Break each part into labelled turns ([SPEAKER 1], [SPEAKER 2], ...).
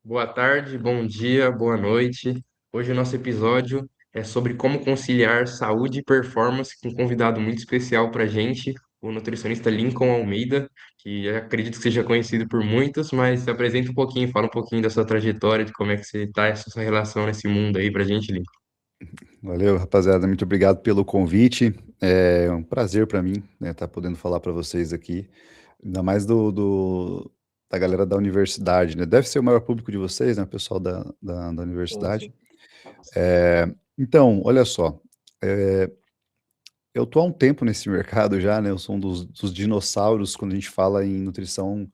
[SPEAKER 1] Boa tarde, bom dia, boa noite. Hoje o nosso episódio é sobre como conciliar saúde e performance com um convidado muito especial para a gente, o nutricionista Lincoln Almeida, que eu acredito que seja conhecido por muitos, mas se apresenta um pouquinho, fala um pouquinho da sua trajetória, de como é que você está, essa sua relação nesse mundo aí para a gente, Lincoln.
[SPEAKER 2] Valeu, rapaziada. Muito obrigado pelo convite. É um prazer para mim, né, estar podendo falar para vocês aqui, ainda mais da galera da universidade, né? Deve ser o maior público de vocês, né? O pessoal da
[SPEAKER 1] Sim,
[SPEAKER 2] universidade.
[SPEAKER 1] sim.
[SPEAKER 2] Então, olha só, eu tô há um tempo nesse mercado já, né? Eu sou um dos dinossauros quando a gente fala em nutrição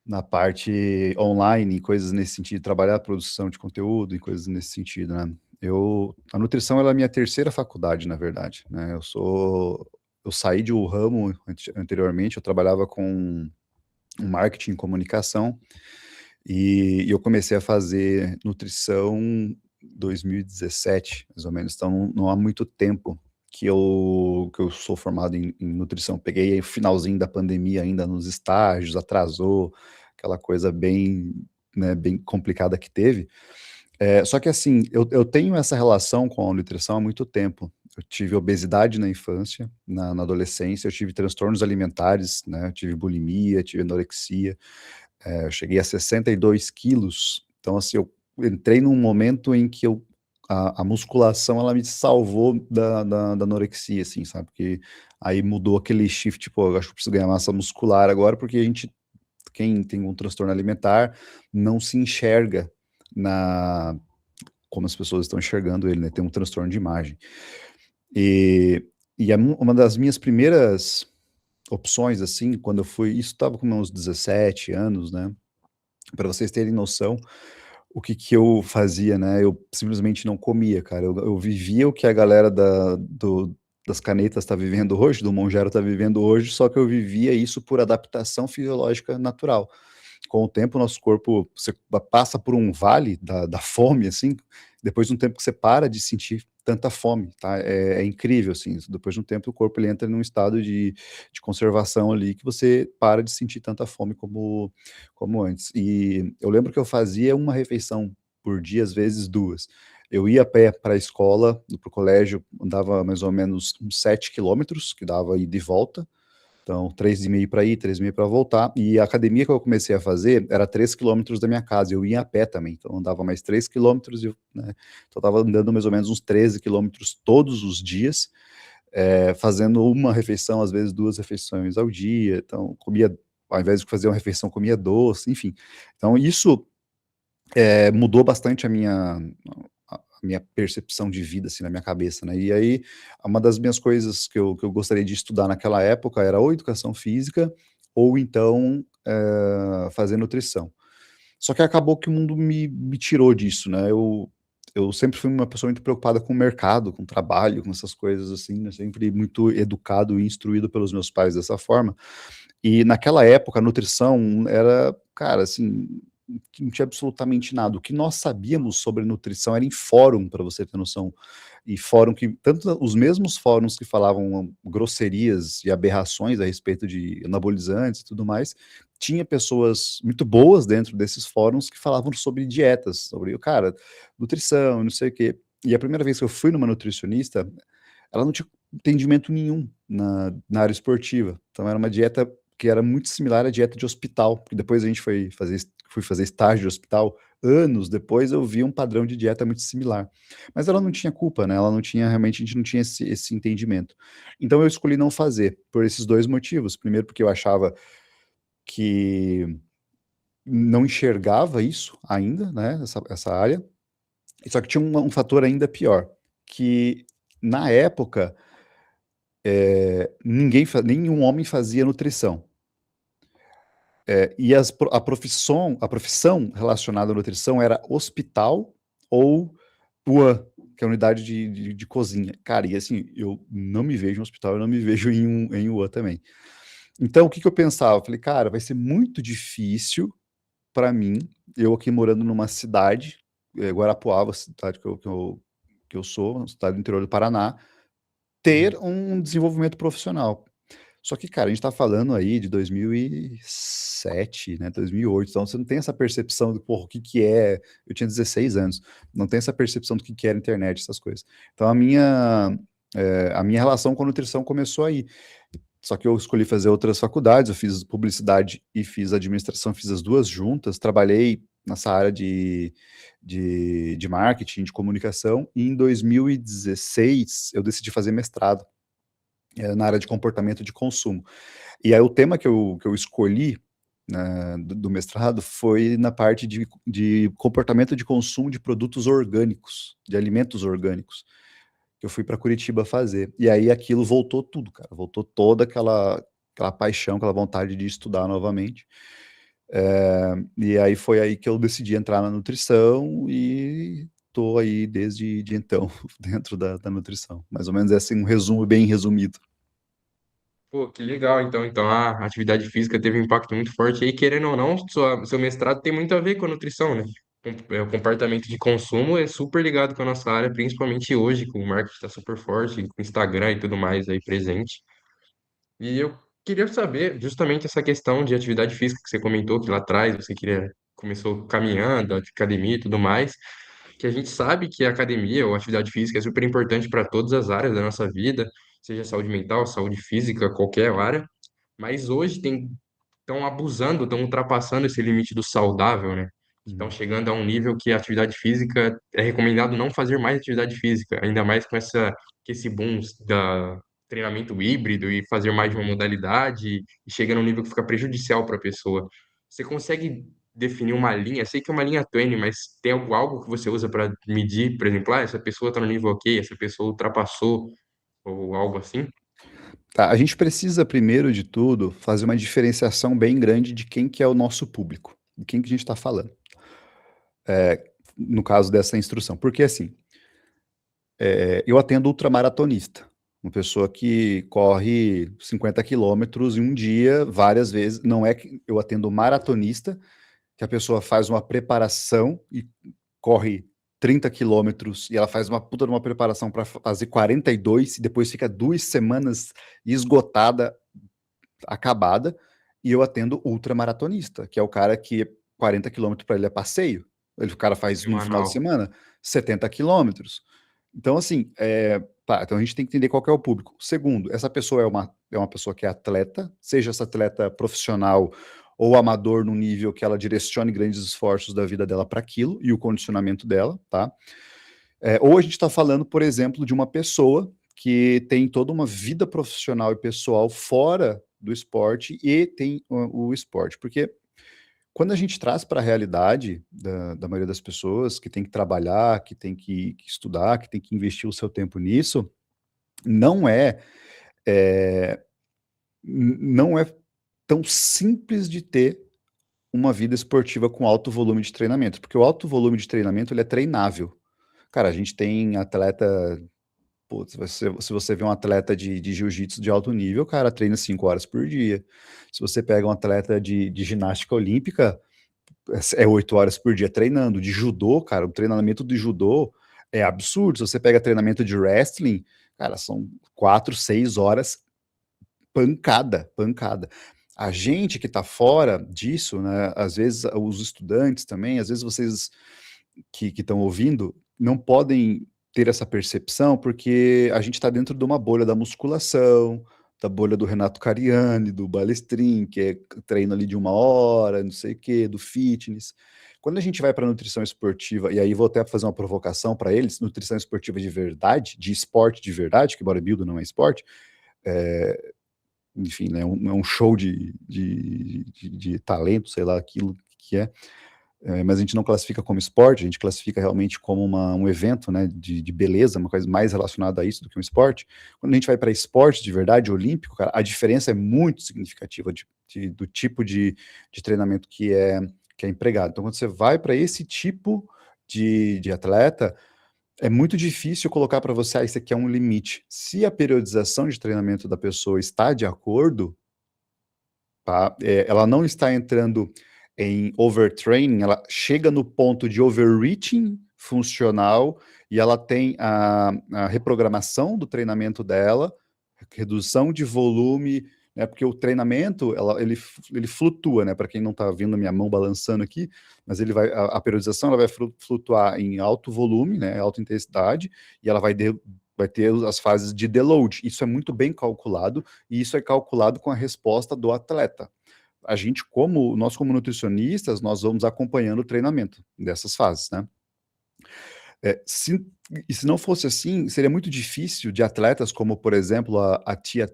[SPEAKER 2] na parte online, coisas nesse sentido, trabalhar a produção de conteúdo e coisas nesse sentido, né? A nutrição ela é a minha terceira faculdade, na verdade, né? Eu saí de um ramo anteriormente, eu trabalhava com marketing e comunicação e eu comecei a fazer nutrição em 2017, mais ou menos. Então não há muito tempo que eu sou formado em nutrição. Peguei aí o finalzinho da pandemia ainda nos estágios, atrasou, aquela coisa bem, né, bem complicada que teve. Só que assim, eu tenho essa relação com a nutrição há muito tempo. Eu tive obesidade na infância, na adolescência, eu tive transtornos alimentares, né? Eu tive bulimia, tive anorexia, eu cheguei a 62 quilos. Então, assim, eu entrei num momento em que a musculação ela me salvou da anorexia, assim, sabe? Porque aí mudou aquele shift, tipo, eu acho que eu preciso ganhar massa muscular agora, porque quem tem um transtorno alimentar não se enxerga na como as pessoas estão enxergando ele, né? Tem um transtorno de imagem. E, uma das minhas primeiras opções, assim, quando eu fui, isso estava com meus 17 anos, né? Para vocês terem noção, o que que eu fazia, né? Eu simplesmente não comia, cara. Eu vivia o que a galera das canetas está vivendo hoje, do Monjaro está vivendo hoje, só que eu vivia isso por adaptação fisiológica natural. Com o tempo, o nosso corpo você passa por um vale da fome, assim, depois de um tempo que você para de sentir tanta fome, tá? É incrível, assim, depois de um tempo o corpo ele entra num estado de conservação ali que você para de sentir tanta fome como antes. E eu lembro que eu fazia uma refeição por dia, às vezes duas. Eu ia a pé para a escola, para o colégio, andava mais ou menos uns 7 quilômetros, que dava ida e volta, então, 3,5 para ir, 3,5 para voltar. E a academia que eu comecei a fazer era 3 quilômetros da minha casa. Eu ia a pé também, então andava mais 3 quilômetros, né? Então, eu estava andando mais ou menos uns 13 quilômetros todos os dias, fazendo uma refeição, às vezes duas refeições ao dia. Então, comia, ao invés de fazer uma refeição, comia doce, enfim. Então, isso mudou bastante a minha percepção de vida, assim, na minha cabeça, né? E aí, uma das minhas coisas que eu gostaria de estudar naquela época era ou educação física, ou então fazer nutrição. Só que acabou que o mundo me tirou disso, né? Eu sempre fui uma pessoa muito preocupada com o mercado, com o trabalho, com essas coisas assim, né? Sempre muito educado e instruído pelos meus pais dessa forma. E naquela época, a nutrição era, cara, assim, que não tinha absolutamente nada. O que nós sabíamos sobre nutrição era em fórum, para você ter noção. E fórum que, tanto os mesmos fóruns que falavam grosserias e aberrações a respeito de anabolizantes e tudo mais, tinha pessoas muito boas dentro desses fóruns que falavam sobre dietas, sobre, cara, nutrição, não sei o quê. E a primeira vez que eu fui numa nutricionista, ela não tinha entendimento nenhum na área esportiva. Então era uma dieta que era muito similar à dieta de hospital, porque depois a gente fui fazer estágio de hospital, anos depois eu vi um padrão de dieta muito similar. Mas ela não tinha culpa, né? Ela não tinha, realmente, a gente não tinha esse entendimento. Então eu escolhi não fazer, por esses dois motivos. Primeiro, porque eu achava que não enxergava isso ainda, né? Essa área. Só que tinha um fator ainda pior, que na época nenhum homem fazia nutrição. E a profissão relacionada à nutrição era hospital ou UAN, que é a unidade de cozinha. Cara, e assim, eu não me vejo em um hospital, eu não me vejo em UAN também. Então, o que que eu pensava? Eu falei, cara, vai ser muito difícil para mim, eu aqui morando numa cidade, Guarapuava, cidade que eu sou, uma cidade do interior do Paraná, ter um desenvolvimento profissional. Só que, cara, a gente tá falando aí de 2007, né, 2008, então você não tem essa percepção de, porra, o que que é... Eu tinha 16 anos, não tem essa percepção do que era internet, essas coisas. Então a minha relação com a nutrição começou aí. Só que eu escolhi fazer outras faculdades, eu fiz publicidade e fiz administração, fiz as duas juntas, trabalhei nessa área de marketing, de comunicação, e em 2016 eu decidi fazer mestrado na área de comportamento de consumo. E aí o tema que eu escolhi, né, do mestrado foi na parte de comportamento de consumo de produtos orgânicos, de alimentos orgânicos, que eu fui para Curitiba fazer. E aí aquilo voltou tudo, cara, voltou toda aquela paixão, aquela vontade de estudar novamente. E aí foi aí que eu decidi entrar na nutrição e tô aí desde de então dentro da nutrição. Mais ou menos é assim um resumo bem resumido.
[SPEAKER 1] Pô, que legal, então. Então a atividade física teve um impacto muito forte aí, querendo ou não, seu mestrado tem muito a ver com a nutrição, né? O comportamento de consumo é super ligado com a nossa área, principalmente hoje, que o marketing está super forte, com o Instagram e tudo mais aí presente. E eu queria saber justamente essa questão de atividade física que você comentou que lá atrás você começou caminhando, academia e tudo mais, que a gente sabe que a academia ou atividade física é super importante para todas as áreas da nossa vida, seja saúde mental, saúde física, qualquer área, mas hoje estão abusando, estão ultrapassando esse limite do saudável, né? Estão
[SPEAKER 2] Uhum.
[SPEAKER 1] chegando a um nível que a atividade física é recomendado não fazer mais atividade física, ainda mais com esse boom da treinamento híbrido e fazer mais de uma modalidade e chega num nível que fica prejudicial para a pessoa. Você consegue definir uma linha? Sei que é uma linha tênue, mas tem algo que você usa para medir, por exemplo, essa pessoa está no nível ok, essa pessoa ultrapassou ou algo assim?
[SPEAKER 2] Tá, a gente precisa, primeiro de tudo, fazer uma diferenciação bem grande de quem que é o nosso público, de quem que a gente está falando, no caso dessa instrução. Porque, assim, eu atendo ultramaratonista, uma pessoa que corre 50 quilômetros em um dia, várias vezes. Não é que eu atendo maratonista, que a pessoa faz uma preparação e corre 30 quilômetros e ela faz uma puta de uma preparação para fazer 42 e depois fica 2 semanas esgotada, acabada, e eu atendo ultramaratonista, que é o cara que 40 quilômetros para ele é passeio. O cara faz no final de
[SPEAKER 1] Semanal.
[SPEAKER 2] semana 70 quilômetros. Então, assim, tá, então a gente tem que entender qual que é o público. Segundo, essa pessoa é uma pessoa que é atleta, seja essa atleta profissional ou amador no nível que ela direcione grandes esforços da vida dela para aquilo e o condicionamento dela, tá? Ou a gente está falando, por exemplo, de uma pessoa que tem toda uma vida profissional e pessoal fora do esporte e tem o esporte. Porque quando a gente traz para a realidade da maioria das pessoas que tem que trabalhar, que tem que estudar, que tem que investir o seu tempo nisso, não é, não é tão simples de ter uma vida esportiva com alto volume de treinamento, porque o alto volume de treinamento ele é treinável. Cara, a gente tem atleta. Putz, se você vê um atleta de jiu-jitsu de alto nível, o cara treina 5 horas por dia. Se você pega um atleta de ginástica olímpica, é 8 horas por dia treinando. De judô, cara, o treinamento de judô é absurdo. Se você pega treinamento de wrestling, cara, são 4, 6 horas pancada, pancada. A gente que tá fora disso, né, às vezes os estudantes também, às vezes vocês que estão ouvindo não podem ter essa percepção porque a gente está dentro de uma bolha da musculação, da bolha do Renato Cariani, do Balestrin, que é treino ali de 1 hora, não sei o quê, do fitness. Quando a gente vai para nutrição esportiva, e aí vou até fazer uma provocação para eles, nutrição esportiva de verdade, de esporte de verdade, que bodybuilding não é esporte, é, enfim, né, é um show de talento, sei lá, aquilo que é. Mas a gente não classifica como esporte, a gente classifica realmente como um evento, né, de beleza, uma coisa mais relacionada a isso do que um esporte. Quando a gente vai para esporte de verdade, olímpico, cara, a diferença é muito significativa do tipo de treinamento que é empregado. Então, quando você vai para esse tipo de atleta, é muito difícil colocar para você, isso aqui é um limite. Se a periodização de treinamento da pessoa está de acordo, tá? Ela não está entrando em overtraining, ela chega no ponto de overreaching funcional e ela tem a reprogramação do treinamento dela, redução de volume, né? Porque o treinamento, ele flutua, né? Para quem não está vendo a minha mão balançando aqui, mas a periodização ela vai flutuar em alto volume, né? Alta intensidade, e ela vai ter as fases de deload. Isso é muito bem calculado, e isso é calculado com a resposta do atleta. Nós como nutricionistas, nós vamos acompanhando o treinamento dessas fases, né? É, se, e se não fosse assim, seria muito difícil de atletas como, por exemplo, a tia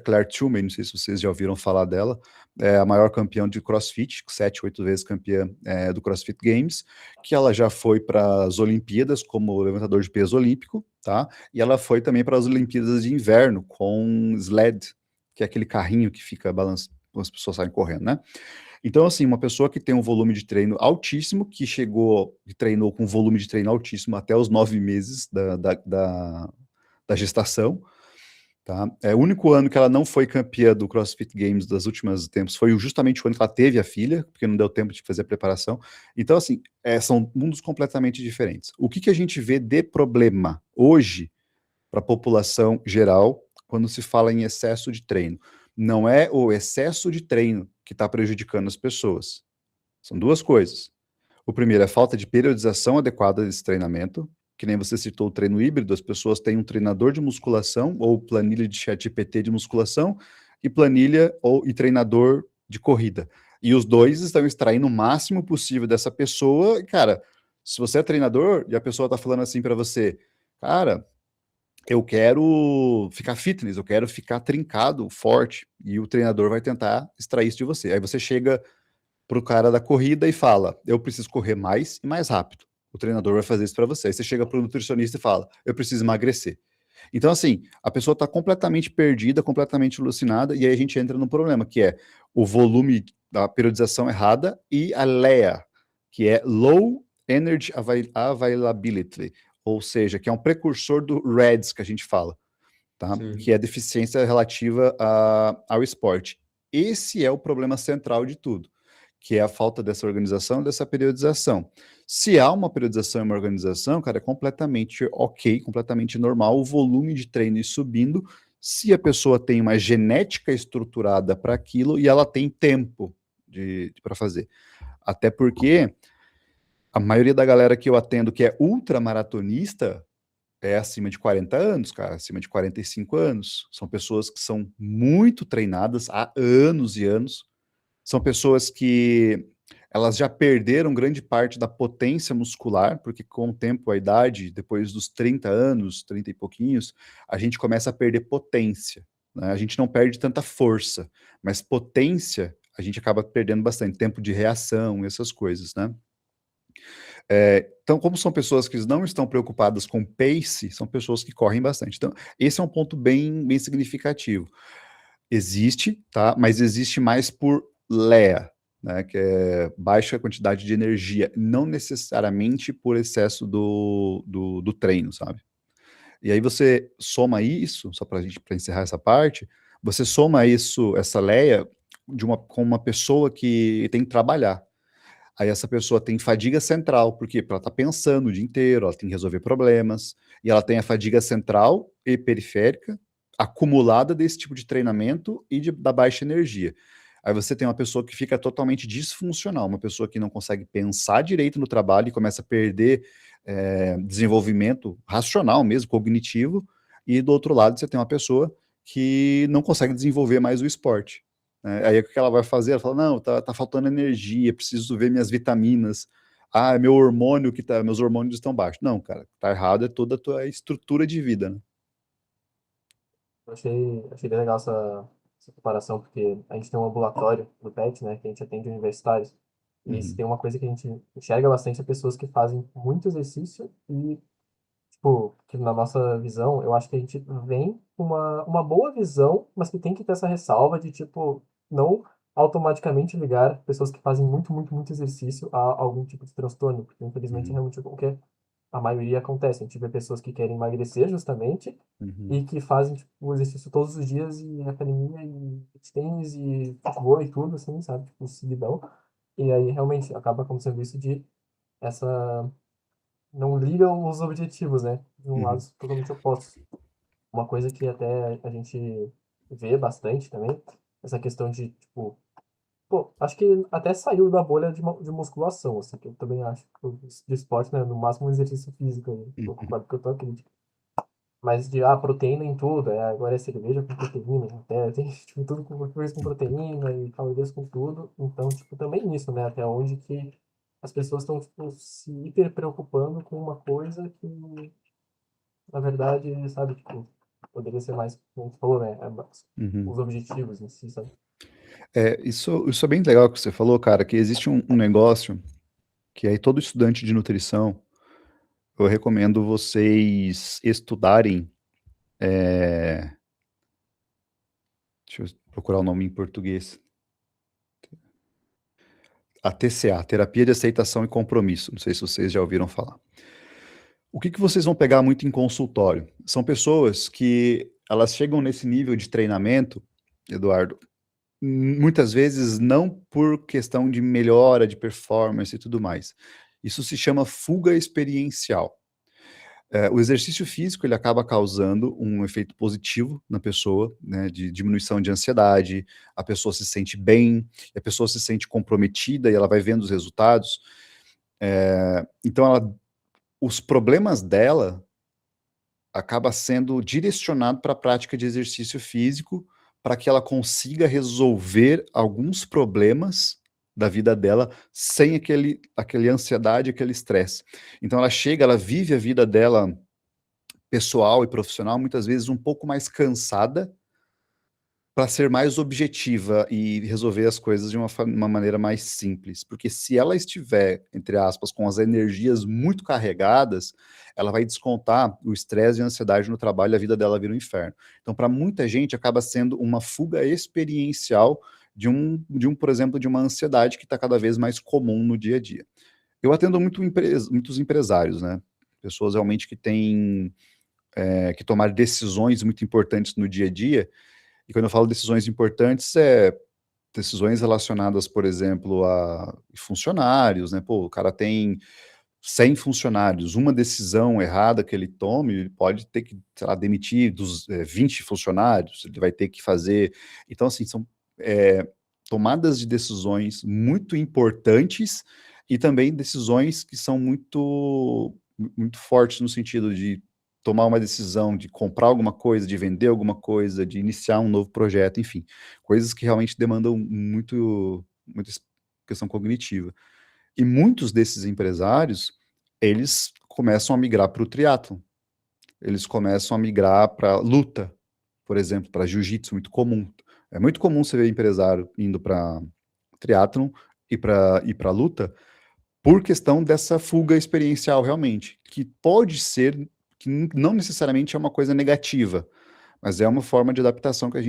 [SPEAKER 2] Claire Tillman, não sei se vocês já ouviram falar dela, é a maior campeã de CrossFit, 7, 8 vezes campeã do CrossFit Games, que ela já foi para as Olimpíadas como levantador de peso olímpico, tá? E ela foi também para as Olimpíadas de inverno com sled, que é aquele carrinho que fica balançando, as pessoas saem correndo, né? Então, assim, uma pessoa que tem um volume de treino altíssimo, que treinou com volume de treino altíssimo até os 9 meses da gestação, tá? O único ano que ela não foi campeã do CrossFit Games das últimas tempos foi justamente o ano que ela teve a filha, porque não deu tempo de fazer a preparação. Então, assim, são mundos completamente diferentes. O que a gente vê de problema hoje para a população geral quando se fala em excesso de treino? Não é o excesso de treino que está prejudicando as pessoas. São duas coisas. O primeiro é a falta de periodização adequada desse treinamento, que nem você citou o treino híbrido, as pessoas têm um treinador de musculação ou planilha de chat GPT de musculação e planilha e treinador de corrida. E os dois estão extraindo o máximo possível dessa pessoa. E, cara, se você é treinador e a pessoa está falando assim para você, cara, eu quero ficar fitness, eu quero ficar trincado, forte, e o treinador vai tentar extrair isso de você. Aí você chega pro cara da corrida e fala: eu preciso correr mais e mais rápido. O treinador vai fazer isso para você. Aí você chega pro nutricionista e fala: eu preciso emagrecer. Então, assim, a pessoa está completamente perdida, completamente alucinada, e aí a gente entra no problema, que é o volume da periodização errada e a LEA, que é Low Energy Availability, ou seja, que é um precursor do REDS que a gente fala, tá? Que
[SPEAKER 1] Sim.
[SPEAKER 2] é deficiência relativa ao esporte. Esse é o problema central de tudo, que é a falta dessa organização, dessa periodização. Se há uma periodização e uma organização, cara, é completamente ok, completamente normal o volume de treino ir subindo, se a pessoa tem uma genética estruturada para aquilo e ela tem tempo para fazer. Até porque a maioria da galera que eu atendo que é ultramaratonista é acima de 40 anos, cara, acima de 45 anos. São pessoas que são muito treinadas há anos e anos. São pessoas que elas já perderam grande parte da potência muscular, porque com o tempo, a idade, depois dos 30 anos, 30 e pouquinhos, a gente começa a perder potência, né? A gente não perde tanta força, mas potência a gente acaba perdendo bastante tempo de reação, essas coisas, né? Então, como são pessoas que não estão preocupadas com pace, são pessoas que correm bastante. Então, esse é um ponto bem significativo. Existe, tá? Mas existe mais por LEA, né? Que é baixa quantidade de energia, não necessariamente por excesso do treino, sabe? E aí você soma isso, só para encerrar essa parte, você soma isso, essa LEA, com uma pessoa que tem que trabalhar. Aí essa pessoa tem fadiga central, porque ela está pensando o dia inteiro, ela tem que resolver problemas, e ela tem a fadiga central e periférica acumulada desse tipo de treinamento e da baixa energia. Aí você tem uma pessoa que fica totalmente disfuncional, uma pessoa que não consegue pensar direito no trabalho e começa a perder desenvolvimento racional mesmo, cognitivo, e do outro lado você tem uma pessoa que não consegue desenvolver mais o esporte. Aí o que ela vai fazer? Ela fala: não, tá faltando energia, preciso ver minhas vitaminas. Ah, meus hormônios estão baixos. Não, cara, tá errado, é toda a tua estrutura de vida, né?
[SPEAKER 3] Achei bem legal essa comparação, porque a gente tem um ambulatório do PET, né, que a gente atende universitários, e se
[SPEAKER 2] Uhum,
[SPEAKER 3] tem uma coisa que a gente enxerga bastante é pessoas que fazem muito exercício e, tipo, que na nossa visão, eu acho que a gente vem com uma boa visão, mas que tem que ter essa ressalva de, tipo, não automaticamente ligar pessoas que fazem muito, muito, muito exercício a algum tipo de transtorno, porque infelizmente
[SPEAKER 2] uhum,
[SPEAKER 3] realmente a maioria acontece. A gente vê pessoas que querem emagrecer justamente
[SPEAKER 2] uhum,
[SPEAKER 3] e que fazem tipo, o exercício todos os dias e academia e tênis e futebol e tudo, assim, sabe? Tipo, seguidão. E aí realmente acaba acontecendo isso de essa... Não ligam os objetivos, né? De um lado
[SPEAKER 2] uhum,
[SPEAKER 3] totalmente opostos. Uma coisa que até a gente vê bastante também, essa questão de, tipo, pô, acho que até saiu da bolha de musculação, assim, que eu também acho que de esporte, né, no máximo um exercício físico, aí, eu
[SPEAKER 2] Uhum.
[SPEAKER 3] concordo que eu tô crítica. Mas de, proteína em tudo, agora é cerveja com proteína, até, tem, tipo, tudo com, coisa com proteína e calorias com tudo, então, tipo, também nisso, né, até onde que as pessoas estão, tipo, se hiper preocupando com uma coisa que, na verdade, sabe, tipo, poderia ser mais, como você falou, né,
[SPEAKER 2] Uhum.
[SPEAKER 3] os objetivos em si, sabe?
[SPEAKER 2] Isso é bem legal que você falou, cara, que existe um negócio que aí todo estudante de nutrição, eu recomendo vocês estudarem, deixa eu procurar o nome em português, a TCA, Terapia de Aceitação e Compromisso, não sei se vocês já ouviram falar. O que vocês vão pegar muito em consultório? São pessoas que elas chegam nesse nível de treinamento, Eduardo, muitas vezes não por questão de melhora de performance e tudo mais. Isso se chama fuga experiencial. O exercício físico ele acaba causando um efeito positivo na pessoa, né, de diminuição de ansiedade, a pessoa se sente bem, a pessoa se sente comprometida e ela vai vendo os resultados. Então, os problemas dela acaba sendo direcionado para a prática de exercício físico para que ela consiga resolver alguns problemas da vida dela sem aquele ansiedade, aquele estresse. Então ela chega, ela vive a vida dela pessoal e profissional muitas vezes um pouco mais cansada para ser mais objetiva e resolver as coisas de uma maneira mais simples. Porque se ela estiver, entre aspas, com as energias muito carregadas, ela vai descontar o estresse e a ansiedade no trabalho e a vida dela vira um inferno. Então, para muita gente, acaba sendo uma fuga experiencial por exemplo, de uma ansiedade que está cada vez mais comum no dia a dia. Eu atendo muitos empresários, né? Pessoas realmente que têm que tomar decisões muito importantes no dia a dia, e quando eu falo decisões importantes, decisões relacionadas, por exemplo, a funcionários, né? Pô, o cara tem 100 funcionários, uma decisão errada que ele tome, ele pode ter que, sei lá, demitir 20 funcionários, ele vai ter que fazer. Então, assim, são tomadas de decisões muito importantes e também decisões que são muito fortes no sentido de tomar uma decisão de comprar alguma coisa, de vender alguma coisa, de iniciar um novo projeto, enfim, coisas que realmente demandam muita questão cognitiva. E muitos desses empresários, eles começam a migrar para o triatlo, eles começam a migrar para luta, por exemplo, para jiu-jitsu, muito comum. É muito comum você ver empresário indo para triatlon e para luta por questão dessa fuga experiencial realmente, que pode ser que não necessariamente é uma coisa negativa, mas é uma forma de adaptação que a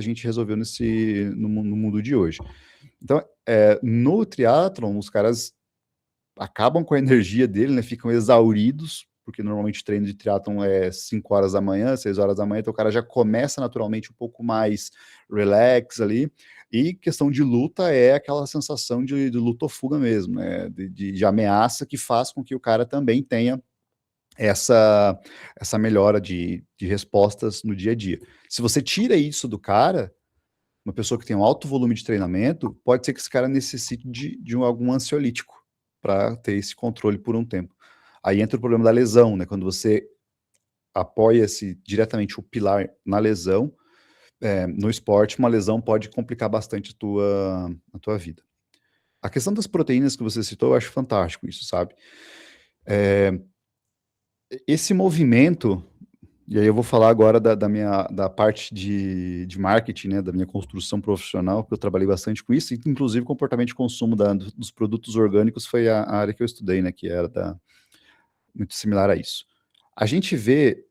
[SPEAKER 2] gente resolveu no mundo de hoje. Então, no triatlon, os caras acabam com a energia dele, né? Ficam exauridos, porque normalmente o treino de triatlon é 5 horas da manhã, 6 horas da manhã, então o cara já começa naturalmente um pouco mais relax ali. E questão de luta é aquela sensação de luta ou fuga mesmo, né? De ameaça que faz com que o cara também tenha essa melhora de respostas no dia a dia. Se você tira isso do cara, uma pessoa que tem um alto volume de treinamento, pode ser que esse cara necessite de algum ansiolítico para ter esse controle por um tempo. Aí entra o problema da lesão, né? Quando você apoia-se diretamente o pilar na lesão, no esporte, uma lesão pode complicar bastante a tua vida. A questão das proteínas que você citou, eu acho fantástico isso, sabe? Esse movimento, e aí eu vou falar agora da parte de marketing, né, da minha construção profissional, porque eu trabalhei bastante com isso, e inclusive comportamento de consumo dos produtos orgânicos foi a área que eu estudei, né, que era muito similar a isso. A gente vê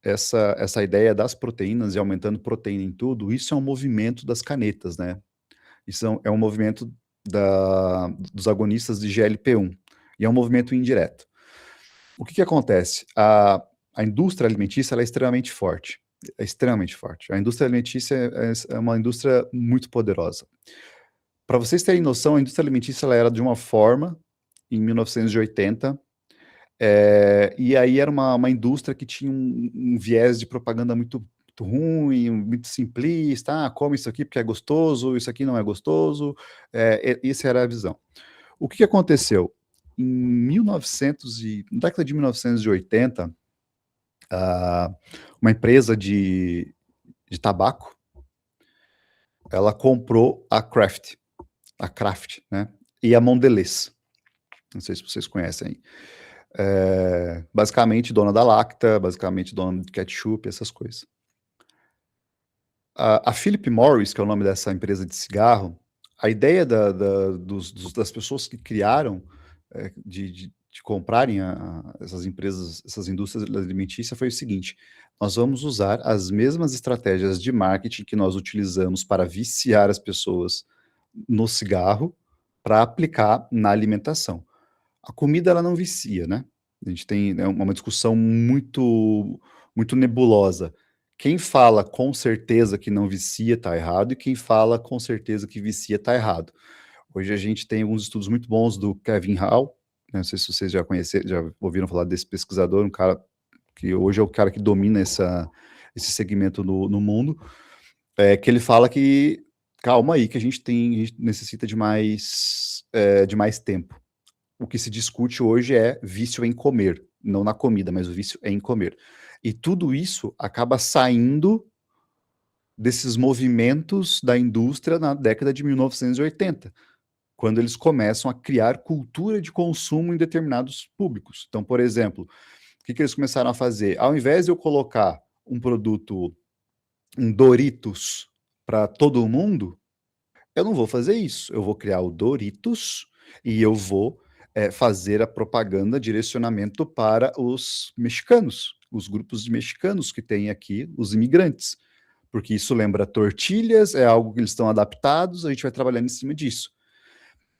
[SPEAKER 2] essa ideia das proteínas e aumentando proteína em tudo, isso é um movimento das canetas, né? Isso é um movimento dos agonistas de GLP-1, e é um movimento indireto. O que acontece? A indústria alimentícia ela é extremamente forte. É extremamente forte. A indústria alimentícia é uma indústria muito poderosa. Para vocês terem noção, a indústria alimentícia ela era de uma forma em 1980, e aí era uma indústria que tinha um viés de propaganda muito muito ruim, muito simplista, come isso aqui porque é gostoso, isso aqui não é gostoso, essa era a visão. O que aconteceu? Na década de 1980, uma empresa de tabaco, ela comprou a Kraft, né? E a Mondelez. Não sei se vocês conhecem. Basicamente dona da Lacta, basicamente dona de ketchup, essas coisas. A Philip Morris, que é o nome dessa empresa de cigarro, a ideia das pessoas que criaram de comprarem essas empresas, essas indústrias alimentícias foi o seguinte: nós vamos usar as mesmas estratégias de marketing que nós utilizamos para viciar as pessoas no cigarro para aplicar na alimentação. A comida ela não vicia, né? A gente tem uma discussão muito nebulosa. Quem fala com certeza que não vicia está errado, e quem fala com certeza que vicia está errado. Hoje a gente tem alguns estudos muito bons do Kevin Hall, né? Não sei se vocês já conheceram, já ouviram falar desse pesquisador, um cara que hoje é o cara que domina esse segmento no mundo, que ele fala que calma aí, que a gente necessita de mais tempo. O que se discute hoje é vício em comer, não na comida, mas o vício é em comer. E tudo isso acaba saindo desses movimentos da indústria na década de 1980, quando eles começam a criar cultura de consumo em determinados públicos. Então, por exemplo, o que eles começaram a fazer? Ao invés de eu colocar um produto, um Doritos, para todo mundo, eu não vou fazer isso. Eu vou criar o Doritos e eu vou fazer a propaganda, direcionamento para os mexicanos, os grupos de mexicanos que tem aqui, os imigrantes. Porque isso lembra tortilhas, é algo que eles estão adaptados, a gente vai trabalhando em cima disso.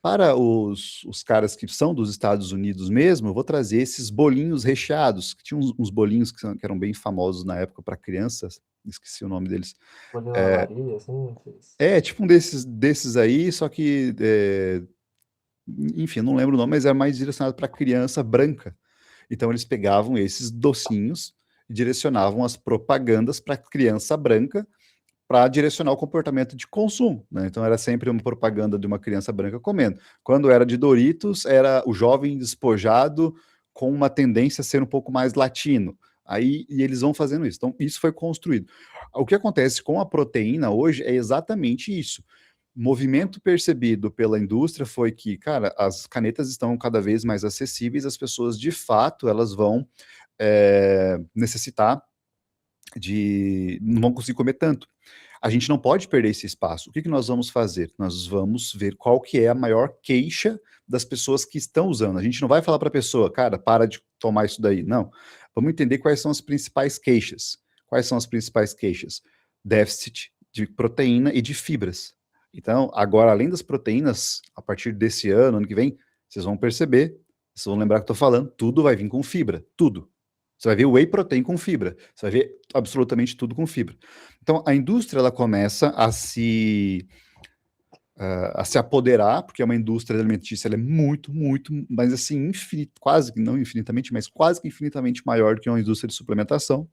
[SPEAKER 2] Para os caras que são dos Estados Unidos mesmo, eu vou trazer esses bolinhos recheados, que tinham uns bolinhos que eram bem famosos na época para crianças, esqueci o nome deles.
[SPEAKER 3] Olhando a Maria, assim,
[SPEAKER 2] Tipo um desses aí, só que enfim, não lembro o nome, mas era mais direcionado para criança branca. Então eles pegavam esses docinhos e direcionavam as propagandas para criança branca para direcionar o comportamento de consumo, né? Então era sempre uma propaganda de uma criança branca comendo. Quando era de Doritos, era o jovem despojado com uma tendência a ser um pouco mais latino. E eles vão fazendo isso. Então isso foi construído. O que acontece com a proteína hoje é exatamente isso. Movimento percebido pela indústria foi que, cara, as canetas estão cada vez mais acessíveis, as pessoas, de fato, elas vão necessitar não vão conseguir comer tanto. A gente não pode perder esse espaço. O que nós vamos fazer? Nós vamos ver qual que é a maior queixa das pessoas que estão usando. A gente não vai falar para a pessoa, cara, para de tomar isso daí. Não. Vamos entender quais são as principais queixas. Quais são as principais queixas? Déficit de proteína e de fibras. Então, agora, além das proteínas, a partir desse ano que vem, vocês vão perceber, vocês vão lembrar que eu estou falando, tudo vai vir com fibra, tudo. Você vai ver whey protein com fibra, você vai ver absolutamente tudo com fibra. Então, a indústria, ela começa a se apoderar, porque é uma indústria alimentícia, ela é muito, mas assim, quase que não infinitamente, mas quase que infinitamente maior do que uma indústria de suplementação.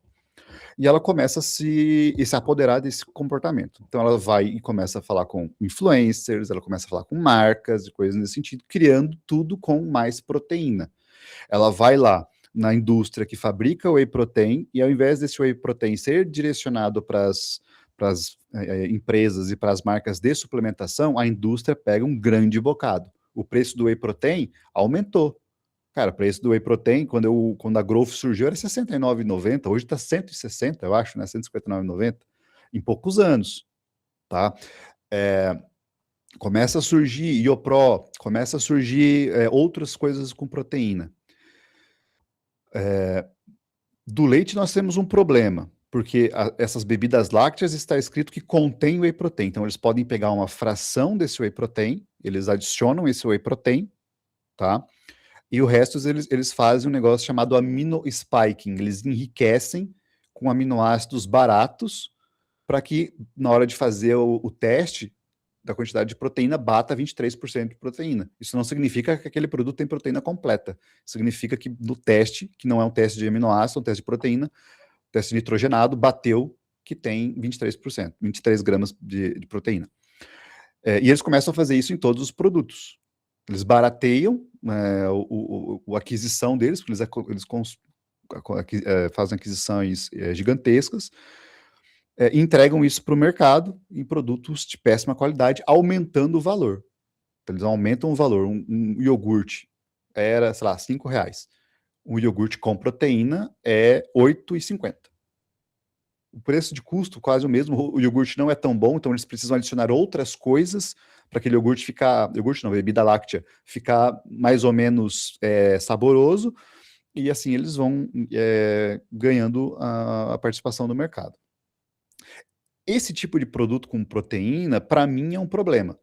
[SPEAKER 2] E ela começa a se apoderar desse comportamento. Então ela vai e começa a falar com influencers, ela começa a falar com marcas e coisas nesse sentido, criando tudo com mais proteína. Ela vai lá na indústria que fabrica o whey protein, e ao invés desse whey protein ser direcionado para as empresas e para as marcas de suplementação, a indústria pega um grande bocado. O preço do whey protein aumentou. Cara, o preço do whey protein, quando a Growth surgiu, era R$ 69,90, hoje está 160, eu acho, né? 159,90, em poucos anos, tá? Começa a surgir Iopro, começa a surgir outras coisas com proteína. Do leite nós temos um problema, porque essas bebidas lácteas está escrito que contém whey protein, então eles podem pegar uma fração desse whey protein, eles adicionam esse whey protein, tá? E o resto eles fazem um negócio chamado amino spiking. Eles enriquecem com aminoácidos baratos para que, na hora de fazer o teste da quantidade de proteína, bata 23% de proteína. Isso não significa que aquele produto tem proteína completa. Significa que no teste, que não é um teste de aminoácido, é um teste de proteína, teste nitrogenado, bateu que tem 23%, 23 gramas de proteína. E eles começam a fazer isso em todos os produtos. Eles barateiam a aquisição deles, porque eles fazem aquisições gigantescas, e entregam isso para o mercado em produtos de péssima qualidade, aumentando o valor. Então, eles aumentam o valor. Um iogurte era, sei lá, R$ 5. Um iogurte com proteína é R$ 8,50. O preço de custo quase o mesmo. O iogurte não é tão bom, então eles precisam adicionar outras coisas para aquele iogurte ficar, iogurte não, bebida láctea, ficar mais ou menos saboroso, e assim eles vão ganhando a participação do mercado. Esse tipo de produto com proteína, para mim, é um problema,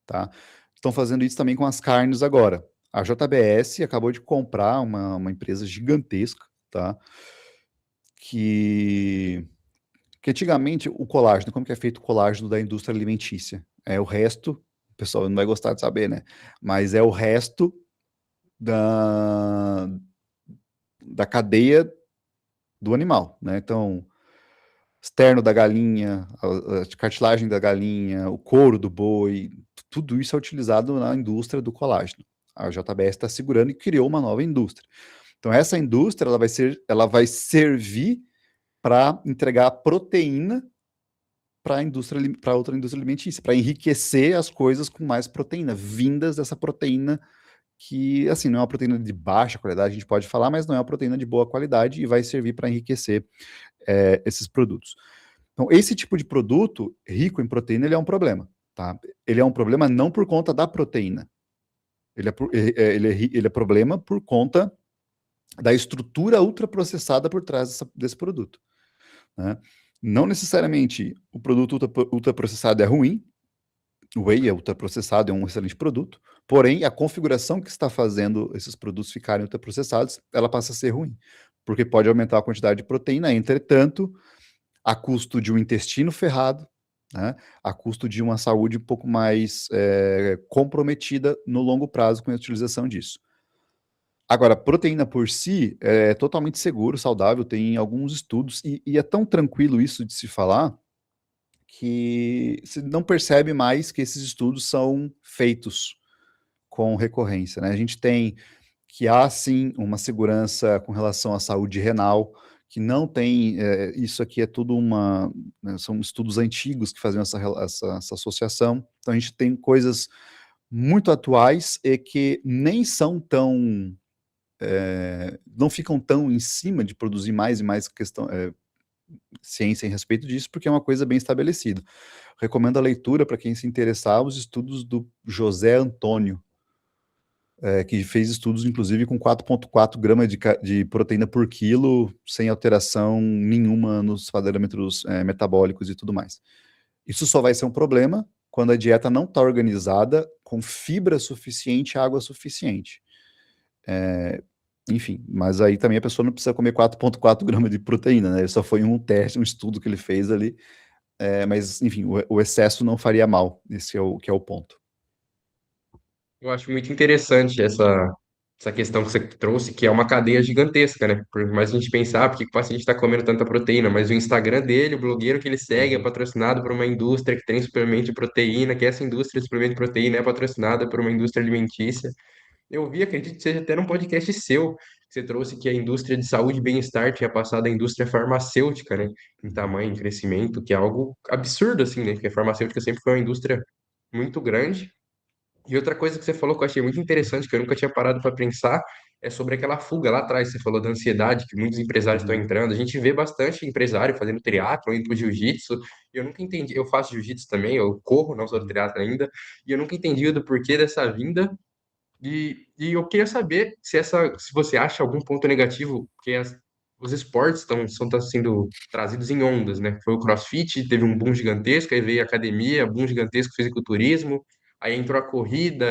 [SPEAKER 2] tá? Estão fazendo isso também com as carnes agora. A JBS acabou de comprar uma empresa gigantesca, tá? Que antigamente o colágeno, como que é feito o colágeno da indústria alimentícia? É o resto, o pessoal não vai gostar de saber, né? Mas é o resto da cadeia do animal, né? Então, externo da galinha, a cartilagem da galinha, o couro do boi, tudo isso é utilizado na indústria do colágeno. A JBS está segurando e criou uma nova indústria. Então, essa indústria ela vai servir para entregar proteína para outra indústria alimentícia, para enriquecer as coisas com mais proteína, vindas dessa proteína que, assim, não é uma proteína de baixa qualidade, a gente pode falar, mas não é uma proteína de boa qualidade e vai servir para enriquecer esses produtos. Então, esse tipo de produto rico em proteína, ele é um problema, tá? Ele é um problema não por conta da proteína, ele é problema por conta da estrutura ultraprocessada por trás desse produto, né? Não necessariamente o produto ultraprocessado é ruim, o whey é ultraprocessado, é um excelente produto, porém a configuração que está fazendo esses produtos ficarem ultraprocessados, ela passa a ser ruim, porque pode aumentar a quantidade de proteína, entretanto, a custo de um intestino ferrado, né, a custo de uma saúde um pouco mais comprometida no longo prazo com a utilização disso. Agora, proteína por si é totalmente seguro, saudável, tem alguns estudos, e é tão tranquilo isso de se falar, que você não percebe mais que esses estudos são feitos com recorrência, né? A gente tem que há sim uma segurança com relação à saúde renal, que não tem, isso aqui é tudo né, são estudos antigos que faziam essa associação, então a gente tem coisas muito atuais e que nem são tão, não ficam tão em cima de produzir mais e mais ciência em respeito disso, porque é uma coisa bem estabelecida. Recomendo a leitura para quem se interessar, os estudos do José Antônio, que fez estudos, inclusive, com 4,4 gramas de proteína por quilo, sem alteração nenhuma nos parâmetros metabólicos e tudo mais. Isso só vai ser um problema quando a dieta não está organizada com fibra suficiente, água suficiente. Enfim, mas aí também a pessoa não precisa comer 4,4 gramas de proteína, né? Só foi um teste, um estudo que ele fez ali, mas, enfim, o excesso não faria mal, esse que é o ponto.
[SPEAKER 1] Eu acho muito interessante essa questão que você trouxe, que é uma cadeia gigantesca, né? Por mais a gente pensar, por que que o paciente está comendo tanta proteína? Mas o Instagram dele, o blogueiro que ele segue, é
[SPEAKER 2] Uhum.
[SPEAKER 1] patrocinado por uma indústria que tem suplemento de proteína, que essa indústria de suplemento de proteína é patrocinada por uma indústria alimentícia. Eu vi, acredito que seja até num podcast seu, que você trouxe que a indústria de saúde e bem-estar tinha passado à indústria farmacêutica, né? Em tamanho, em crescimento, que é algo absurdo, assim, né? Porque a farmacêutica sempre foi uma indústria muito grande. E outra coisa que você falou que eu achei muito interessante, que eu nunca tinha parado para pensar, é sobre aquela fuga lá atrás. Você falou da ansiedade, que muitos empresários estão
[SPEAKER 2] Uhum.
[SPEAKER 1] entrando. A gente vê bastante empresário fazendo triatlo, indo pro jiu-jitsu. E eu nunca entendi. Eu faço jiu-jitsu também, eu corro, não sou triatlo ainda. E eu nunca entendi do porquê dessa vinda. E eu queria saber se você acha algum ponto negativo, porque os esportes estão sendo trazidos em ondas, né? Foi o CrossFit, teve um boom gigantesco, aí veio a academia, boom gigantesco, fisiculturismo, aí entrou a corrida,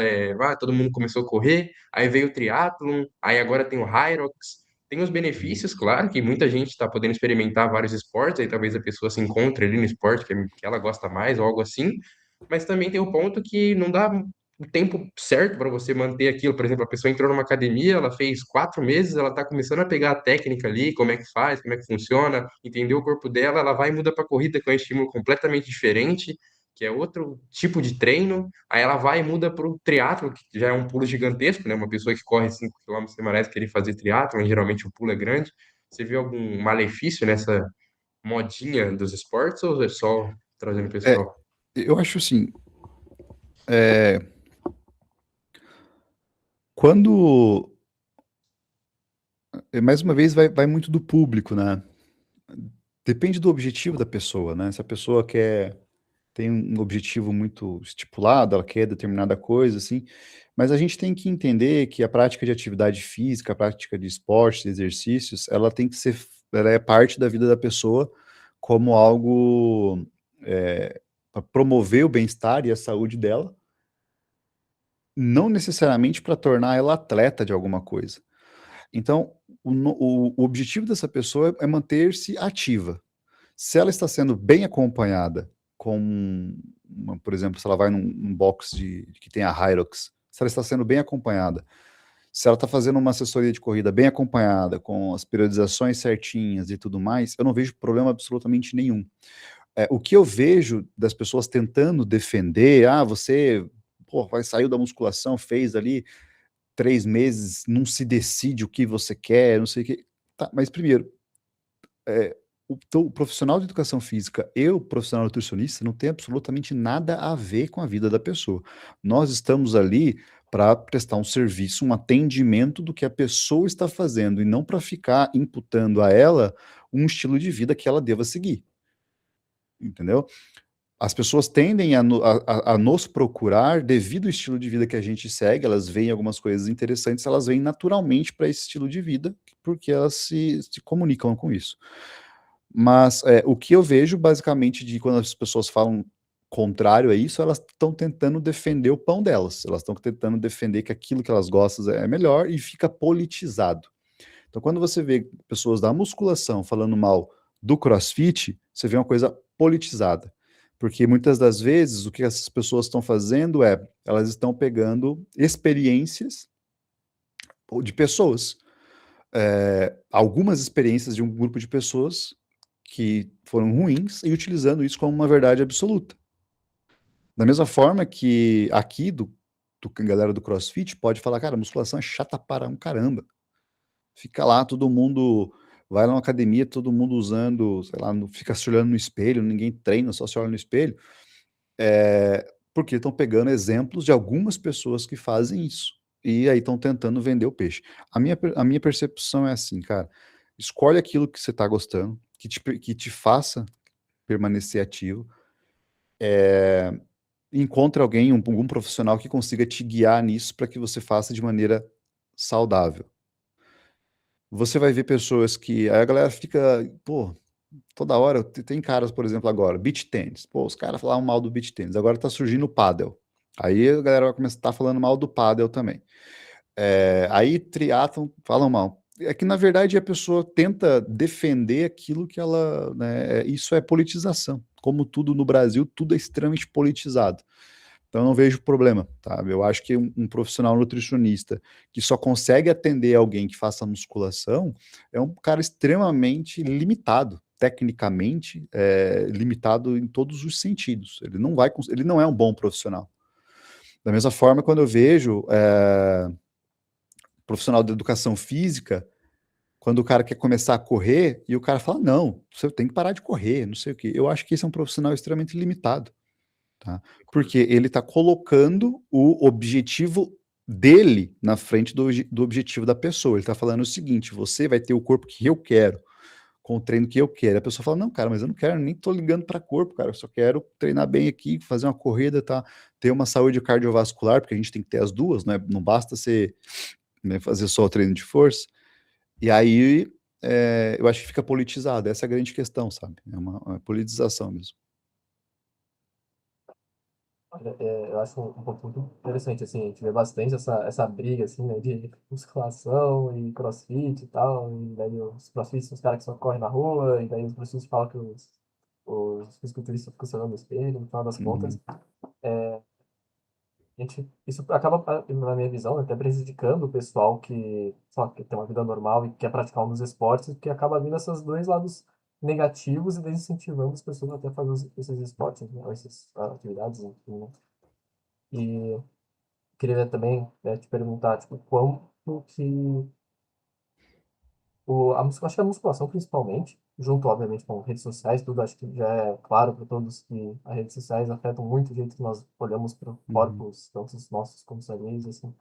[SPEAKER 1] todo mundo começou a correr, aí veio o triatlon, aí agora tem o Hyrox. Tem os
[SPEAKER 2] Uhum.
[SPEAKER 1] benefícios, claro, que muita gente está podendo experimentar vários esportes, aí talvez a pessoa se encontre ali no esporte que ela gosta mais ou algo assim, mas também tem o ponto que não dá. o tempo certo para você manter aquilo. Por exemplo, a pessoa entrou numa academia, ela fez 4 meses, ela está começando a pegar a técnica ali, como é que faz, como é que funciona, entendeu o corpo dela, ela vai e muda para corrida, que é um estímulo completamente diferente, que é outro tipo de treino. Aí ela vai e muda para o triatlo, que já é um pulo gigantesco, né? Uma pessoa que corre 5 km semanais querer fazer triatlo, geralmente o pulo é grande. Você vê algum malefício nessa modinha dos esportes ou é só trazendo
[SPEAKER 2] É,
[SPEAKER 1] pessoal?
[SPEAKER 2] eu acho assim, é, quando, mais uma vez, vai muito do público, né? Depende do objetivo da pessoa, né? Se a pessoa tem um objetivo muito estipulado, ela quer determinada coisa, assim, mas a gente tem que entender que a prática de atividade física, a prática de esportes, de exercícios, ela tem que ser, ela é parte da vida da pessoa como algo para promover o bem-estar e a saúde dela, não necessariamente para tornar ela atleta de alguma coisa. Então, o objetivo dessa pessoa é manter-se ativa. Se ela está sendo bem acompanhada com, por exemplo, se ela vai num box que tem a Hyrox, se ela está sendo bem acompanhada, se ela está fazendo uma assessoria de corrida bem acompanhada, com as periodizações certinhas e tudo mais, eu não vejo problema absolutamente nenhum. O que eu vejo das pessoas tentando defender, você pô, saiu da musculação, fez ali 3 meses, não se decide o que você quer, não sei o que. Tá, mas primeiro, o profissional de educação física e o profissional nutricionista não tem absolutamente nada a ver com a vida da pessoa. Nós estamos ali para prestar um serviço, um atendimento do que a pessoa está fazendo e não para ficar imputando a ela um estilo de vida que ela deva seguir. Entendeu? As pessoas tendem a nos procurar devido ao estilo de vida que a gente segue, elas veem algumas coisas interessantes, elas vêm naturalmente para esse estilo de vida, porque elas se comunicam com isso. Mas o que eu vejo basicamente de quando as pessoas falam contrário a isso, elas estão tentando defender o pão delas, elas estão tentando defender que aquilo que elas gostam é melhor e fica politizado. Então, quando você vê pessoas da musculação falando mal do CrossFit, você vê uma coisa politizada. Porque muitas das vezes o que essas pessoas estão fazendo elas estão pegando experiências de pessoas, algumas experiências de um grupo de pessoas que foram ruins e utilizando isso como uma verdade absoluta. Da mesma forma que aqui do galera do CrossFit pode falar, cara, musculação é chata para um caramba. Fica lá, todo mundo vai numa academia, todo mundo usando, sei lá, fica se olhando no espelho, ninguém treina, só se olha no espelho. Porque estão pegando exemplos de algumas pessoas que fazem isso. E aí estão tentando vender o peixe. A minha percepção é assim, cara, escolhe aquilo que você está gostando, que te faça permanecer ativo, encontre alguém, algum profissional que consiga te guiar nisso para que você faça de maneira saudável. Você vai ver pessoas que. Aí a galera fica, pô, toda hora. Tem caras, por exemplo, agora, beach tênis. Pô, os caras falavam mal do beach tênis. Agora tá surgindo o pádel. Aí a galera vai começar a estar falando mal do pádel também. Aí triatlon falam mal. É que, na verdade, a pessoa tenta defender aquilo que ela. Né, isso é politização. Como tudo no Brasil, tudo é extremamente politizado. Então, eu não vejo problema, tá? Eu acho que um profissional nutricionista que só consegue atender alguém que faça musculação é um cara extremamente limitado, tecnicamente, limitado em todos os sentidos. Ele não é um bom profissional. Da mesma forma, quando eu vejo profissional de educação física, quando o cara quer começar a correr e o cara fala, não, você tem que parar de correr, não sei o quê. Eu acho que esse é um profissional extremamente limitado. Tá? Porque ele está colocando o objetivo dele na frente do objetivo da pessoa. Ele está falando o seguinte: você vai ter o corpo que eu quero, com o treino que eu quero. A pessoa fala: não, cara, mas eu não quero, nem tô ligando para corpo, cara. Eu só quero treinar bem aqui, fazer uma corrida, tá? Ter uma saúde cardiovascular, porque a gente tem que ter as duas, né? Não basta ser, né, fazer só o treino de força. E aí eu acho que fica politizado. Essa é a grande questão, sabe? É uma politização mesmo.
[SPEAKER 3] Olha, eu acho um ponto muito interessante, assim, a gente vê bastante essa briga, assim, né, de musculação e crossfit e tal, e daí os crossfits são os caras que só correm na rua, e daí os crossfits falam que os fisiculturistas ficam se olhando no espelho, no final das
[SPEAKER 2] Uhum.
[SPEAKER 3] contas. isso acaba, na minha visão, até prejudicando o pessoal que só que tem uma vida normal e quer praticar um dos esportes, porque acaba vindo esses dois lados negativos e desincentivando as pessoas até a fazer esses esportes, né, ou essas atividades, enfim, né? E queria também, né, te perguntar, tipo, quanto que acho que a musculação principalmente, junto obviamente com redes sociais, tudo acho que já é claro para todos que as redes sociais afetam muito o jeito que nós olhamos para
[SPEAKER 2] Uhum,
[SPEAKER 3] corpos, tanto os nossos como os alheios, assim.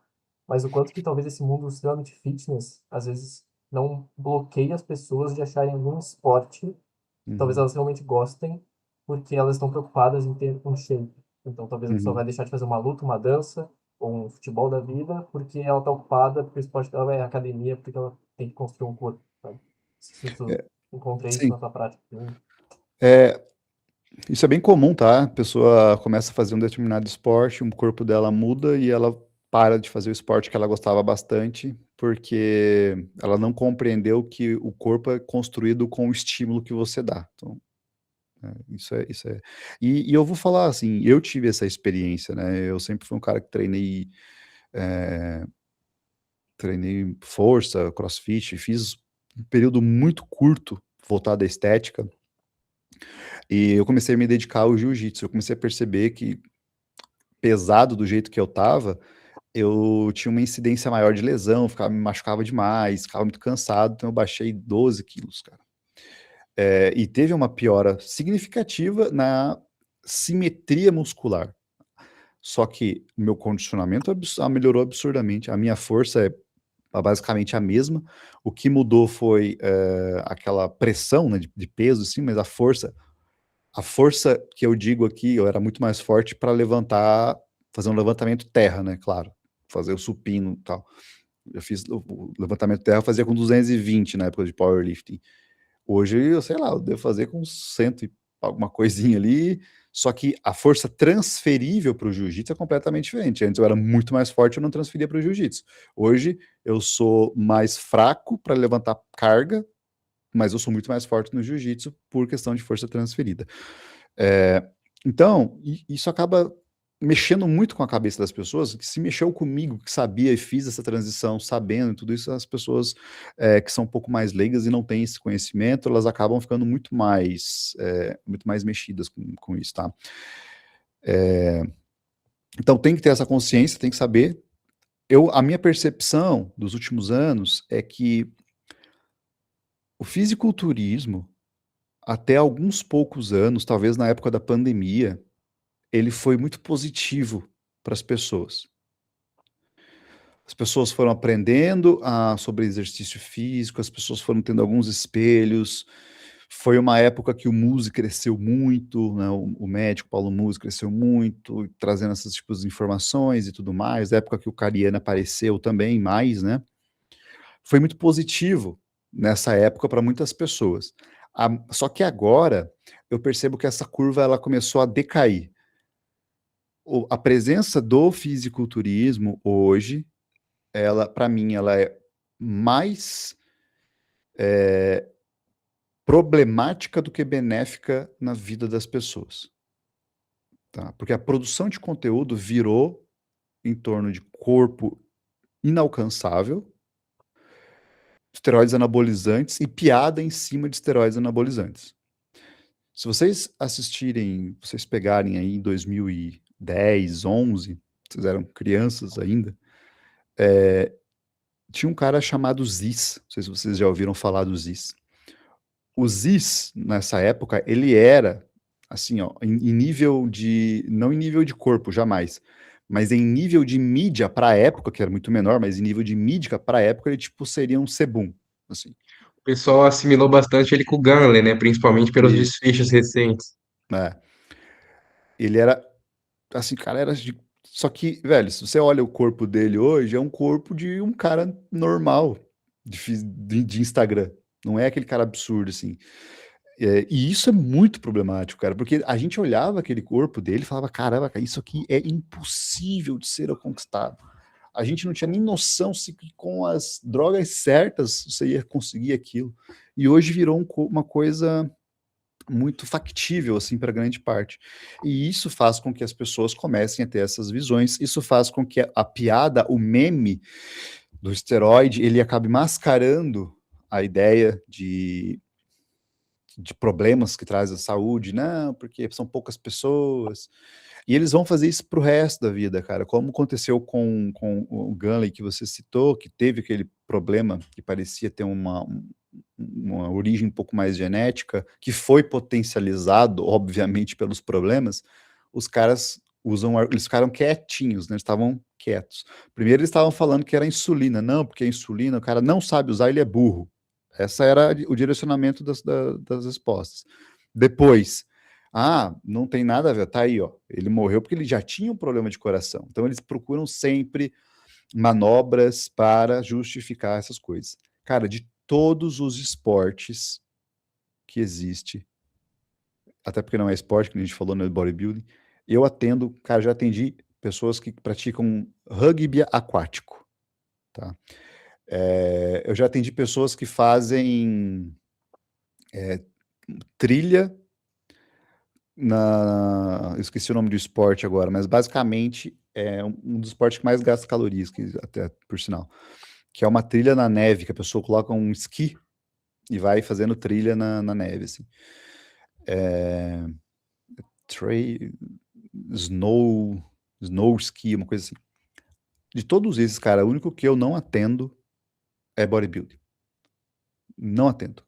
[SPEAKER 3] Mas o quanto que talvez esse mundo extremamente fitness, às vezes, não bloqueia as pessoas de acharem algum esporte que talvez
[SPEAKER 2] uhum,
[SPEAKER 3] elas realmente gostem, porque elas estão preocupadas em ter um shape. Então talvez a pessoa vai
[SPEAKER 2] uhum.
[SPEAKER 3] deixar de fazer uma luta, uma dança, ou um futebol da vida, porque ela está ocupada, porque o esporte dela é academia, porque ela tem que construir um corpo, sabe? Se tu
[SPEAKER 2] É,
[SPEAKER 3] encontrei isso
[SPEAKER 2] sim,
[SPEAKER 3] na tua prática.
[SPEAKER 2] é, isso é bem comum, tá? A pessoa começa a fazer um determinado esporte, o corpo dela muda e ela para de fazer o esporte que ela gostava bastante, porque ela não compreendeu que o corpo é construído com o estímulo que você dá. Então, isso é. E eu vou falar assim, eu tive essa experiência, né? Eu sempre fui um cara que é, treinei força, CrossFit, fiz um período muito curto voltado à estética, e eu comecei a me dedicar ao jiu-jitsu. Eu comecei a perceber que, pesado do jeito que eu tava, eu tinha uma incidência maior de lesão, me machucava demais, ficava muito cansado, então eu baixei 12 quilos, cara. E teve uma piora significativa na simetria muscular. Só que o meu condicionamento melhorou absurdamente. A minha força é basicamente a mesma. O que mudou foi aquela pressão, né, de peso, sim, mas a força que eu digo aqui, eu era muito mais forte para levantar, fazer um levantamento terra, né? Claro, fazer o supino e tal. Eu fiz o levantamento terra, eu fazia com 220 na época de powerlifting. Hoje, eu sei lá, eu devo fazer com 100 e alguma coisinha ali, só que a força transferível para o jiu-jitsu é completamente diferente. Antes eu era muito mais forte, eu não transferia para o jiu-jitsu. Hoje eu sou mais fraco para levantar carga, mas eu sou muito mais forte no jiu-jitsu por questão de força transferida. É, então, isso acaba mexendo muito com a cabeça das pessoas, que se mexeu comigo, que sabia e fiz essa transição sabendo tudo isso, as pessoas que são um pouco mais leigas e não têm esse conhecimento, elas acabam ficando muito mais mexidas com isso, tá? Então tem que ter essa consciência, tem que saber. A minha percepção dos últimos anos é que o fisiculturismo, até alguns poucos anos, talvez na época da pandemia, ele foi muito positivo para as pessoas. As pessoas foram aprendendo sobre exercício físico, as pessoas foram tendo alguns espelhos. Foi uma época que o Musi cresceu muito, né? O médico Paulo Musi cresceu muito, trazendo esses tipos de informações e tudo mais. A época que o Cariano apareceu também mais, né? Foi muito positivo nessa época para muitas pessoas. Só que agora eu percebo que essa curva ela começou a decair. A presença do fisiculturismo hoje, ela, para mim, ela é mais problemática do que benéfica na vida das pessoas, tá? Porque a produção de conteúdo virou em torno de corpo inalcançável, esteroides anabolizantes e piada em cima de esteroides anabolizantes. Se vocês pegarem aí em 2010, 11, vocês eram crianças ainda, tinha um cara chamado Ziz, não sei se vocês já ouviram falar do Ziz. O Ziz, nessa época, ele era, assim, ó, em nível de, não em nível de corpo, jamais, mas em nível de mídia para a época, que era muito menor, mas em nível de mídia para a época, ele, tipo, seria um Sebum, assim.
[SPEAKER 1] O pessoal assimilou bastante ele com o Gunley, né? Principalmente pelos
[SPEAKER 2] Isso.
[SPEAKER 1] desfechos recentes.
[SPEAKER 2] É. Ele era, assim, cara, só que, velho, se você olha o corpo dele hoje, é um corpo de um cara normal, de Instagram. Não é aquele cara absurdo, assim. E isso é muito problemático, cara, porque a gente olhava aquele corpo dele e falava, caramba, cara, isso aqui é impossível de ser conquistado. A gente não tinha nem noção se com as drogas certas você ia conseguir aquilo. E hoje virou uma coisa muito factível assim para grande parte. E isso faz com que as pessoas comecem a ter essas visões, isso faz com que a piada, o meme do esteroide, ele acabe mascarando a ideia de problemas que traz a saúde, não, porque são poucas pessoas, e eles vão fazer isso pro resto da vida, cara, como aconteceu com o Gunley que você citou, que teve aquele problema que parecia ter uma origem um pouco mais genética, que foi potencializado, obviamente, pelos problemas, os caras eles ficaram quietinhos, né? Eles estavam quietos. Primeiro eles estavam falando que era insulina, não, porque a insulina, o cara não sabe usar, ele é burro. Essa era o direcionamento das respostas. Depois, não tem nada a ver, tá aí, ó. Ele morreu porque ele já tinha um problema de coração. Então eles procuram sempre manobras para justificar essas coisas. Cara, de todos os esportes que existe, até porque não é esporte, que a gente falou no bodybuilding, eu atendo, cara, já atendi pessoas que praticam rugby aquático, tá? Eu já atendi pessoas que fazem trilha eu esqueci o nome do esporte agora, mas basicamente é um dos esportes que mais gasta calorias, até por sinal, que é uma trilha na neve, que a pessoa coloca um esqui e vai fazendo trilha na neve, assim. Trail, snow ski, uma coisa assim. De todos esses, cara, o único que eu não atendo é bodybuilding. Não atendo.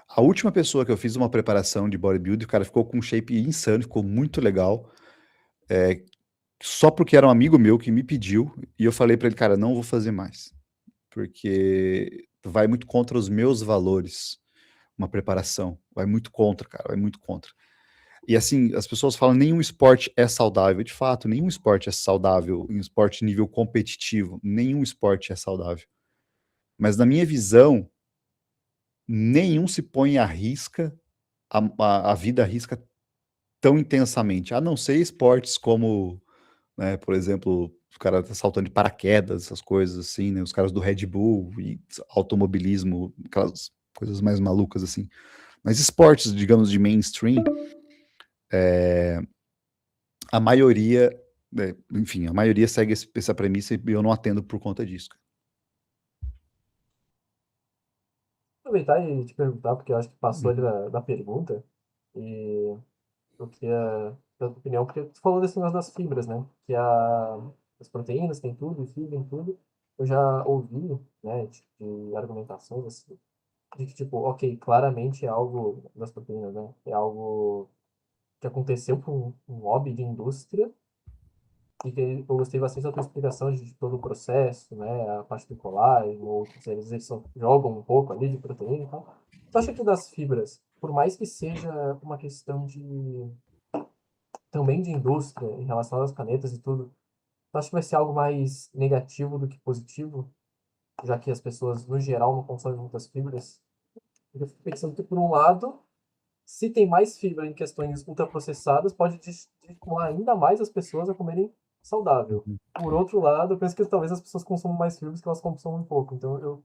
[SPEAKER 2] A última pessoa que eu fiz uma preparação de bodybuilding, o cara ficou com um shape insano, ficou muito legal. Só porque era um amigo meu que me pediu, e eu falei pra ele, cara, não vou fazer mais. Porque vai muito contra os meus valores, uma preparação. Vai muito contra, cara, vai muito contra. E assim, as pessoas falam, nenhum esporte é saudável. De fato, nenhum esporte é saudável, um esporte nível competitivo, nenhum esporte é saudável. Mas na minha visão, nenhum se põe à risca, a vida à risca tão intensamente, a não ser esportes como, né, por exemplo, os caras saltando de paraquedas, essas coisas assim, né, os caras do Red Bull e automobilismo, aquelas coisas mais malucas assim. Mas esportes, digamos, de mainstream, a maioria, enfim, a maioria segue essa premissa e eu não atendo por conta disso.
[SPEAKER 3] Aproveitar e te perguntar, porque eu acho que passou ali
[SPEAKER 2] Uhum.
[SPEAKER 3] da pergunta, e eu queria dar a tua opinião, porque tu falou desse negócio das fibras, né? Que as proteínas tem tudo, e fibra tem tudo. Eu já ouvi, né, de argumentações assim, de que, tipo, ok, claramente é algo das proteínas, né? É algo que aconteceu por um lobby de indústria, e que eu gostei bastante da tua explicação de todo o processo, né? A parte do colágeno, outros eles jogam um pouco ali de proteína e tal. Tu acha que das fibras, por mais que seja uma questão de também de indústria em relação às canetas e tudo, tu acha que vai ser algo mais negativo do que positivo, já que as pessoas no geral não consomem muitas fibras? Eu fico pensando que por um lado, se tem mais fibra em questões ultraprocessadas, pode estimular ainda mais as pessoas a comerem saudável.
[SPEAKER 2] Uhum.
[SPEAKER 3] Por outro lado, eu penso que talvez as pessoas consumam mais fibras que elas consomem um pouco. Então,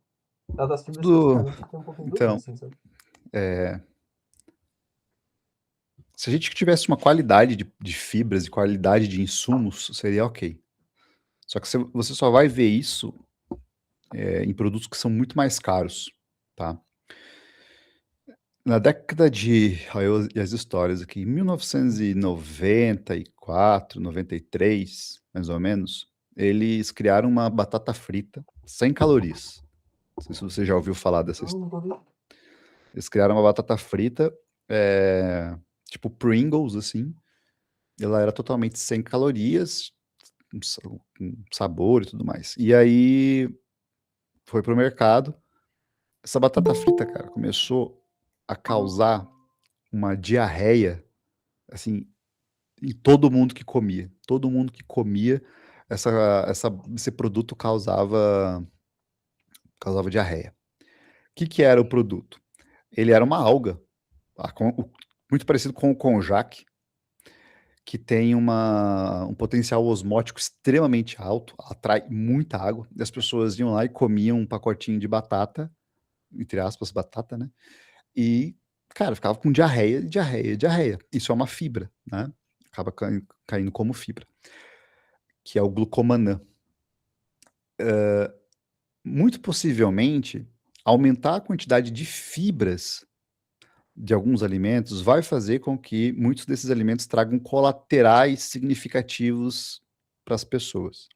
[SPEAKER 3] a das fibras
[SPEAKER 2] Tudo,
[SPEAKER 3] especificamente, eu tenho um pouco em dúvida,
[SPEAKER 2] então,
[SPEAKER 3] assim, sabe?
[SPEAKER 2] é, se a gente tivesse uma qualidade de fibras e qualidade de insumos, seria ok. Só que você só vai ver isso em produtos que são muito mais caros, tá? Na década de... Olha as histórias aqui. Em 1994, 93, mais ou menos, eles criaram uma batata frita sem calorias. Não sei se você já ouviu falar dessa
[SPEAKER 3] Não,
[SPEAKER 2] história.
[SPEAKER 3] não vou ver.
[SPEAKER 2] Eles criaram uma batata frita, tipo Pringles, assim. Ela era totalmente sem calorias, com sabor e tudo mais. E aí foi pro mercado. Essa batata frita, cara, começou a causar uma diarreia, assim, em todo mundo que comia. Todo mundo que comia, esse produto causava diarreia. O que que era o produto? Ele era uma alga, muito parecido com o konjac, que tem um potencial osmótico extremamente alto, atrai muita água. E as pessoas iam lá e comiam um pacotinho de batata, entre aspas, batata, né? E cara, ficava com diarreia, diarreia, diarreia. Isso é uma fibra, né? Acaba caindo como fibra, que é o glucomanã. Muito possivelmente, aumentar a quantidade de fibras de alguns alimentos vai fazer com que muitos desses alimentos tragam colaterais significativos para as pessoas.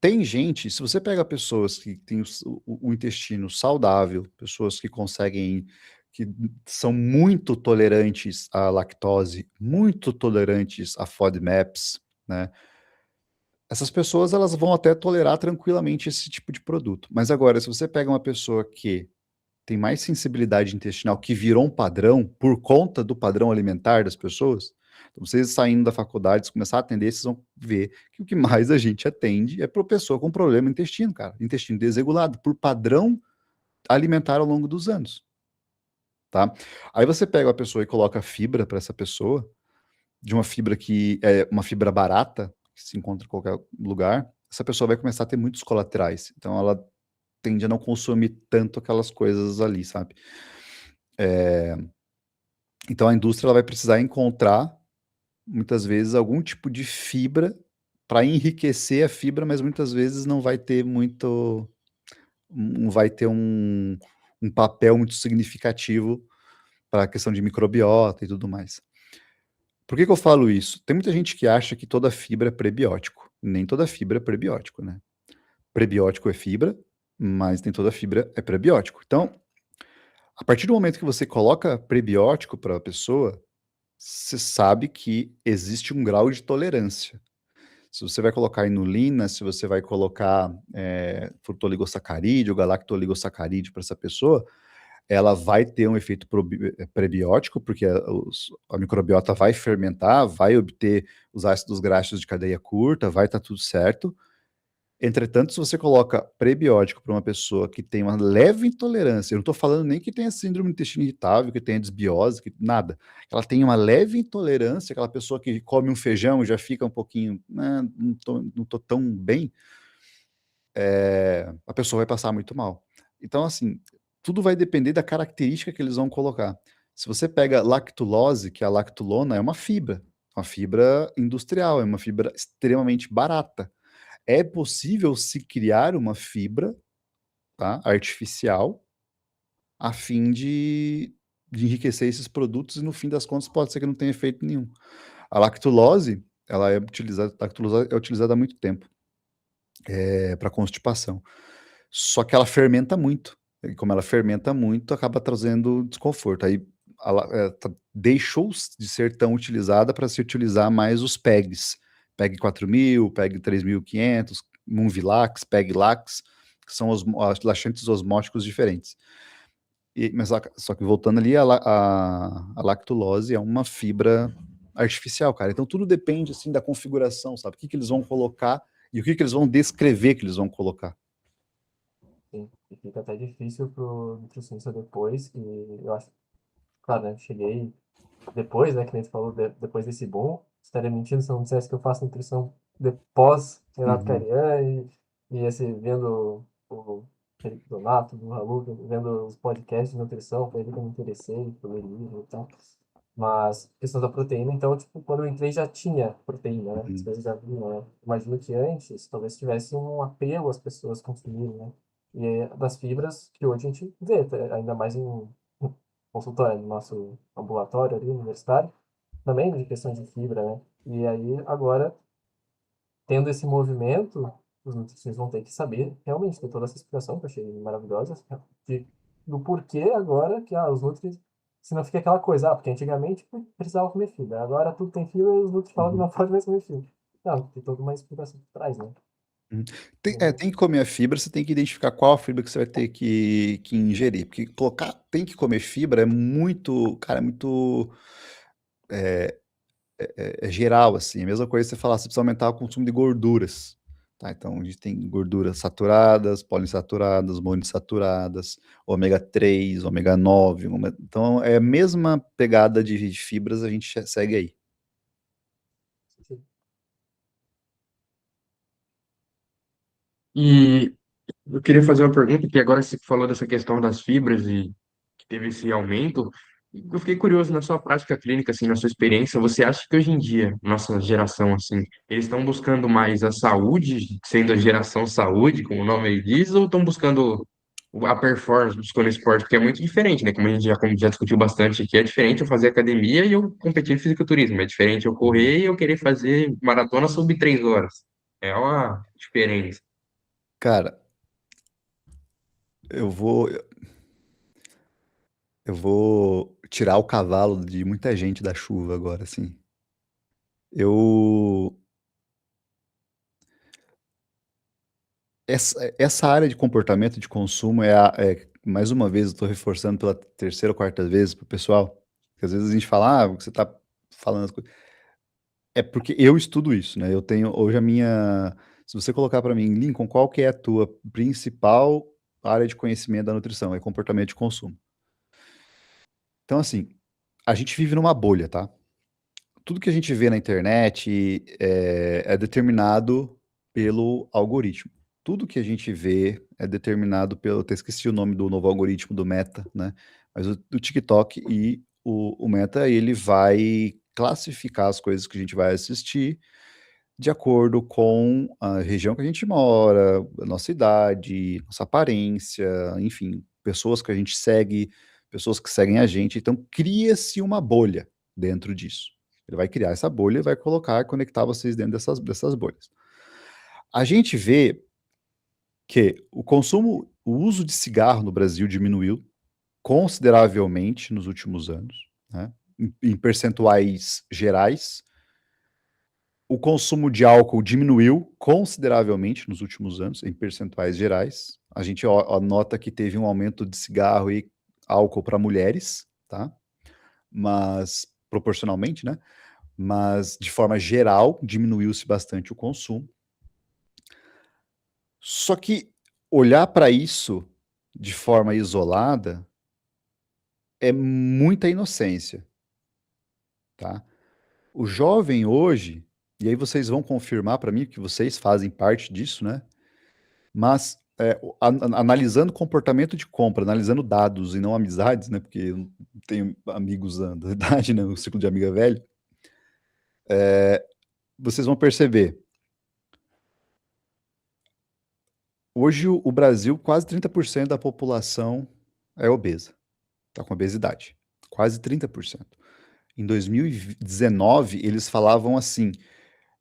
[SPEAKER 2] Tem gente, se você pega pessoas que têm o intestino saudável, pessoas que conseguem, que são muito tolerantes à lactose, muito tolerantes a FODMAPs, né? Essas pessoas elas vão até tolerar tranquilamente esse tipo de produto. Mas agora, se você pega uma pessoa que tem mais sensibilidade intestinal, que virou um padrão por conta do padrão alimentar das pessoas, então vocês saindo da faculdade, se começar a atender, vocês vão ver que o que mais a gente atende é para pessoa com problema no intestino, cara, intestino desregulado, por padrão alimentar ao longo dos anos, tá? Aí você pega a pessoa e coloca fibra para essa pessoa, de uma fibra que é uma fibra barata, que se encontra em qualquer lugar, essa pessoa vai começar a ter muitos colaterais. Então ela tende a não consumir tanto aquelas coisas ali, sabe? Então a indústria ela vai precisar encontrar, muitas vezes, algum tipo de fibra para enriquecer a fibra, mas muitas vezes não vai ter muito, não vai ter um papel muito significativo para a questão de microbiota e tudo mais. Por que que eu falo isso? Tem muita gente que acha que toda fibra é prebiótico. Nem toda fibra é prebiótico, né? Prebiótico é fibra, mas nem toda fibra é prebiótico. Então, a partir do momento que você coloca prebiótico para a pessoa, você sabe que existe um grau de tolerância. Se você vai colocar inulina, se você vai colocar frutoligosacarídeo, galactoligosacarídeo para essa pessoa, ela vai ter um efeito prebiótico, porque a microbiota vai fermentar, vai obter os ácidos graxos de cadeia curta, vai estar tudo certo. Entretanto, se você coloca prebiótico para uma pessoa que tem uma leve intolerância, eu não estou falando nem que tenha síndrome do intestino irritável, que tenha desbiose, que, nada. Ela tem uma leve intolerância, aquela pessoa que come um feijão e já fica um pouquinho, não tô tão bem, a pessoa vai passar muito mal. Então, assim, tudo vai depender da característica que eles vão colocar. Se você pega lactulose, que é a lactulona, é uma fibra industrial, é uma fibra extremamente barata. É possível se criar uma fibra, tá, artificial a fim de enriquecer esses produtos e no fim das contas pode ser que não tenha efeito nenhum. A lactulose, lactulose é utilizada há muito tempo para constipação. Só que ela fermenta muito. E como ela fermenta muito, acaba trazendo desconforto. Aí deixou de ser tão utilizada para se utilizar mais os PEGs. PEG 4000, PEG 3500, Munvilax, PEGlax, que são os laxantes osmóticos diferentes. Mas só que voltando ali, a lactulose é uma fibra artificial, cara. Então tudo depende assim da configuração, sabe? O que eles vão colocar e o que eles vão descrever que eles vão colocar.
[SPEAKER 3] Sim, e fica até difícil pro nutricionista depois, e eu acho, claro, né, cheguei depois, né, que nem tu falou, depois desse boom, estaria mentindo se eu não dissesse que eu faço nutrição depois Renato
[SPEAKER 2] Uhum.
[SPEAKER 3] Cariani, e assim, vendo o Felipe Donato, do Ralu, vendo os podcasts de nutrição, foi aí que eu me interessei por ler livro e tal. Mas, questão da proteína, então, tipo, quando eu entrei já tinha proteína, né? As
[SPEAKER 2] Uhum.
[SPEAKER 3] coisas já vinham, né? Imagino que antes, talvez tivesse um apelo às pessoas consumirem, né? E é das fibras que hoje a gente vê, ainda mais em consultório, no nosso ambulatório ali, universitário, também de questão de fibra, né? E aí, agora, tendo esse movimento, os nutricionistas vão ter que saber realmente ter toda essa explicação, que eu achei maravilhosa, de, do porquê agora que os nutricionistas, se não fica aquela coisa, porque antigamente precisava comer fibra, agora tudo tem fibra e os nutricionistas falam que
[SPEAKER 2] Uhum.
[SPEAKER 3] não pode mais comer fibra. Não, tem toda uma explicação por trás, né?
[SPEAKER 2] Uhum.
[SPEAKER 3] Então,
[SPEAKER 2] Tem que comer a fibra, você tem que identificar qual a fibra que você vai ter que ingerir. Porque colocar tem que comer fibra é muito, cara, é muito geral, assim. É a mesma coisa que você falar, você precisa aumentar o consumo de gorduras. Tá? Então, a gente tem gorduras saturadas, poliinsaturadas, monoinsaturadas, ômega 3, ômega 9. Então, é a mesma pegada de fibras, a gente segue aí.
[SPEAKER 1] E eu queria fazer uma pergunta, que agora você falou dessa questão das fibras e que teve esse aumento. Eu fiquei curioso na sua prática clínica, assim, na sua experiência, você acha que hoje em dia, nossa geração, assim, eles estão buscando mais a saúde, sendo a geração saúde, como o nome aí diz, ou estão buscando a performance, buscando o esporte? Porque é muito diferente, né? Como a gente já discutiu bastante aqui, é diferente eu fazer academia e eu competir em fisiculturismo, é diferente eu
[SPEAKER 2] Uhum.
[SPEAKER 1] correr e eu querer fazer maratona sob 3 horas. É uma diferença.
[SPEAKER 2] Cara, eu vou, eu vou tirar o cavalo de muita gente da chuva agora, assim. Eu, essa área de comportamento de consumo mais uma vez, eu estou reforçando pela terceira ou quarta vez para o pessoal, que às vezes a gente fala, você está falando as coisas. É porque eu estudo isso, né? Eu tenho hoje se você colocar para mim, Lincoln, qual que é a tua principal área de conhecimento da nutrição? É comportamento de consumo. Então, assim, a gente vive numa bolha, tá? Tudo que a gente vê na internet é determinado pelo algoritmo. Tudo que a gente vê é determinado pelo. Eu até esqueci o nome do novo algoritmo do Meta, né? Mas o TikTok e o Meta, ele vai classificar as coisas que a gente vai assistir de acordo com a região que a gente mora, a nossa idade, nossa aparência, enfim, pessoas que a gente segue, pessoas que seguem a gente. Então, cria-se uma bolha dentro disso. Ele vai criar essa bolha e vai colocar, conectar vocês dentro dessas bolhas. A gente vê que o uso de cigarro no Brasil diminuiu consideravelmente nos últimos anos, né? Em percentuais gerais. O consumo de álcool diminuiu consideravelmente nos últimos anos, em percentuais gerais. A gente nota que teve um aumento de cigarro e álcool para mulheres, tá? Mas proporcionalmente, né? Mas de forma geral, diminuiu-se bastante o consumo. Só que olhar para isso de forma isolada é muita inocência, tá? O jovem hoje, e aí vocês vão confirmar para mim que vocês fazem parte disso, né? Mas analisando comportamento de compra, analisando dados e não amizades, né? Porque eu não tenho amigos da idade, né? O ciclo de amigo é velho. Vocês vão perceber. Hoje o Brasil, quase 30% da população é obesa, está com obesidade. Quase 30%. Em 2019, eles falavam assim: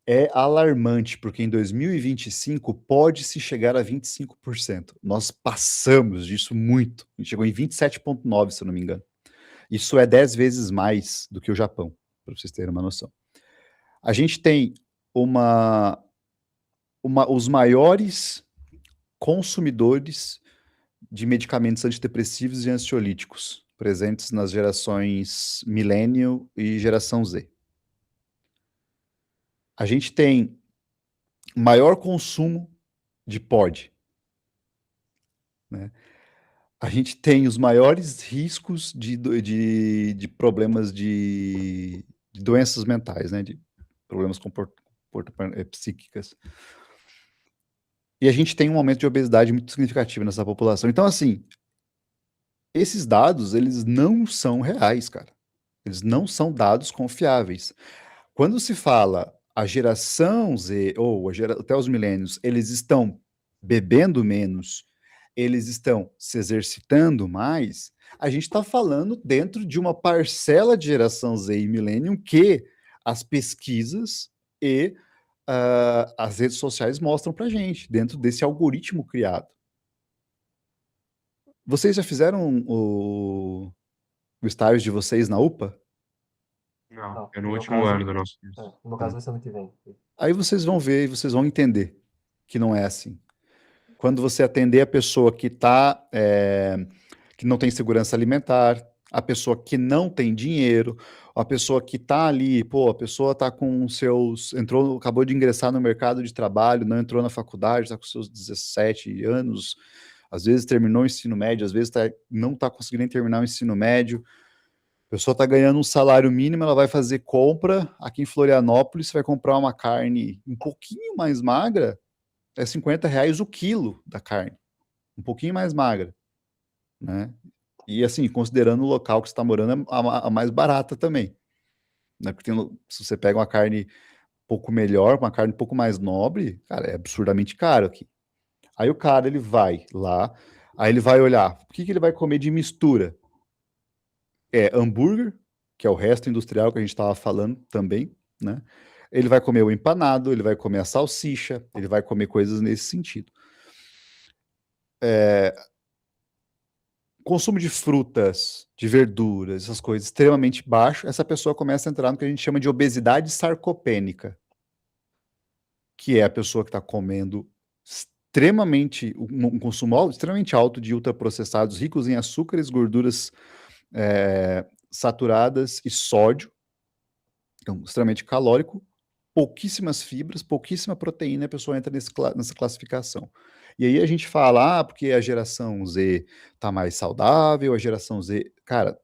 [SPEAKER 2] é alarmante, porque em 2025 pode-se chegar a 25%. Nós passamos disso muito. A gente chegou em 27,9%, se eu não me engano. Isso é 10 vezes mais do que o Japão, para vocês terem uma noção. A gente tem os maiores consumidores de medicamentos antidepressivos e ansiolíticos presentes nas gerações Millennial e geração Z. A gente tem maior consumo de pod, né? A gente tem os maiores riscos de problemas de doenças mentais, né? De problemas psíquicas. E a gente tem um aumento de obesidade muito significativo nessa população. Então, assim, esses dados, eles não são reais, cara. Eles não são dados confiáveis. Quando se fala a geração Z, ou até os milênios, eles estão bebendo menos, eles estão se exercitando mais, a gente está falando dentro de uma parcela de geração Z e milênio que as pesquisas e as redes sociais mostram para gente, dentro desse algoritmo criado. Vocês já fizeram o estágio de vocês na UPA?
[SPEAKER 1] Não,
[SPEAKER 3] Não,
[SPEAKER 1] é no
[SPEAKER 3] no meu
[SPEAKER 1] último ano
[SPEAKER 3] caso,
[SPEAKER 1] do nosso curso.
[SPEAKER 3] no meu caso
[SPEAKER 2] Tá.
[SPEAKER 3] vai ser ano que vem.
[SPEAKER 2] Aí vocês vão ver e vocês vão entender que não é assim. Quando você atender a pessoa que não tem segurança alimentar, a pessoa que não tem dinheiro, a pessoa que está ali, a pessoa está com acabou de ingressar no mercado de trabalho, não entrou na faculdade, está com seus 17 anos, às vezes terminou o ensino médio, às vezes não está conseguindo nem terminar o ensino médio, a pessoa está ganhando um salário mínimo, ela vai fazer compra aqui em Florianópolis, vai comprar uma carne um pouquinho mais magra, é R$ 50 o quilo da carne, um pouquinho mais magra, né? E assim, considerando o local que você está morando, é a mais barata também, né? Porque se você pega uma carne um pouco melhor, uma carne um pouco mais nobre, cara, é absurdamente caro aqui. Aí o cara, ele vai lá, aí ele vai olhar, o que que ele vai comer de mistura? É hambúrguer, que é o resto industrial que a gente estava falando também, né? Ele vai comer o empanado, ele vai comer a salsicha, ele vai comer coisas nesse sentido. Consumo de frutas, de verduras, essas coisas extremamente baixo, essa pessoa começa a entrar no que a gente chama de obesidade sarcopênica, que é a pessoa que está comendo um consumo extremamente alto de ultraprocessados, ricos em açúcares, gorduras saturadas e sódio, então extremamente calórico, pouquíssimas fibras, pouquíssima proteína, a pessoa entra nessa classificação. E aí a gente fala, porque a geração Z tá mais saudável, a geração Z... Cara,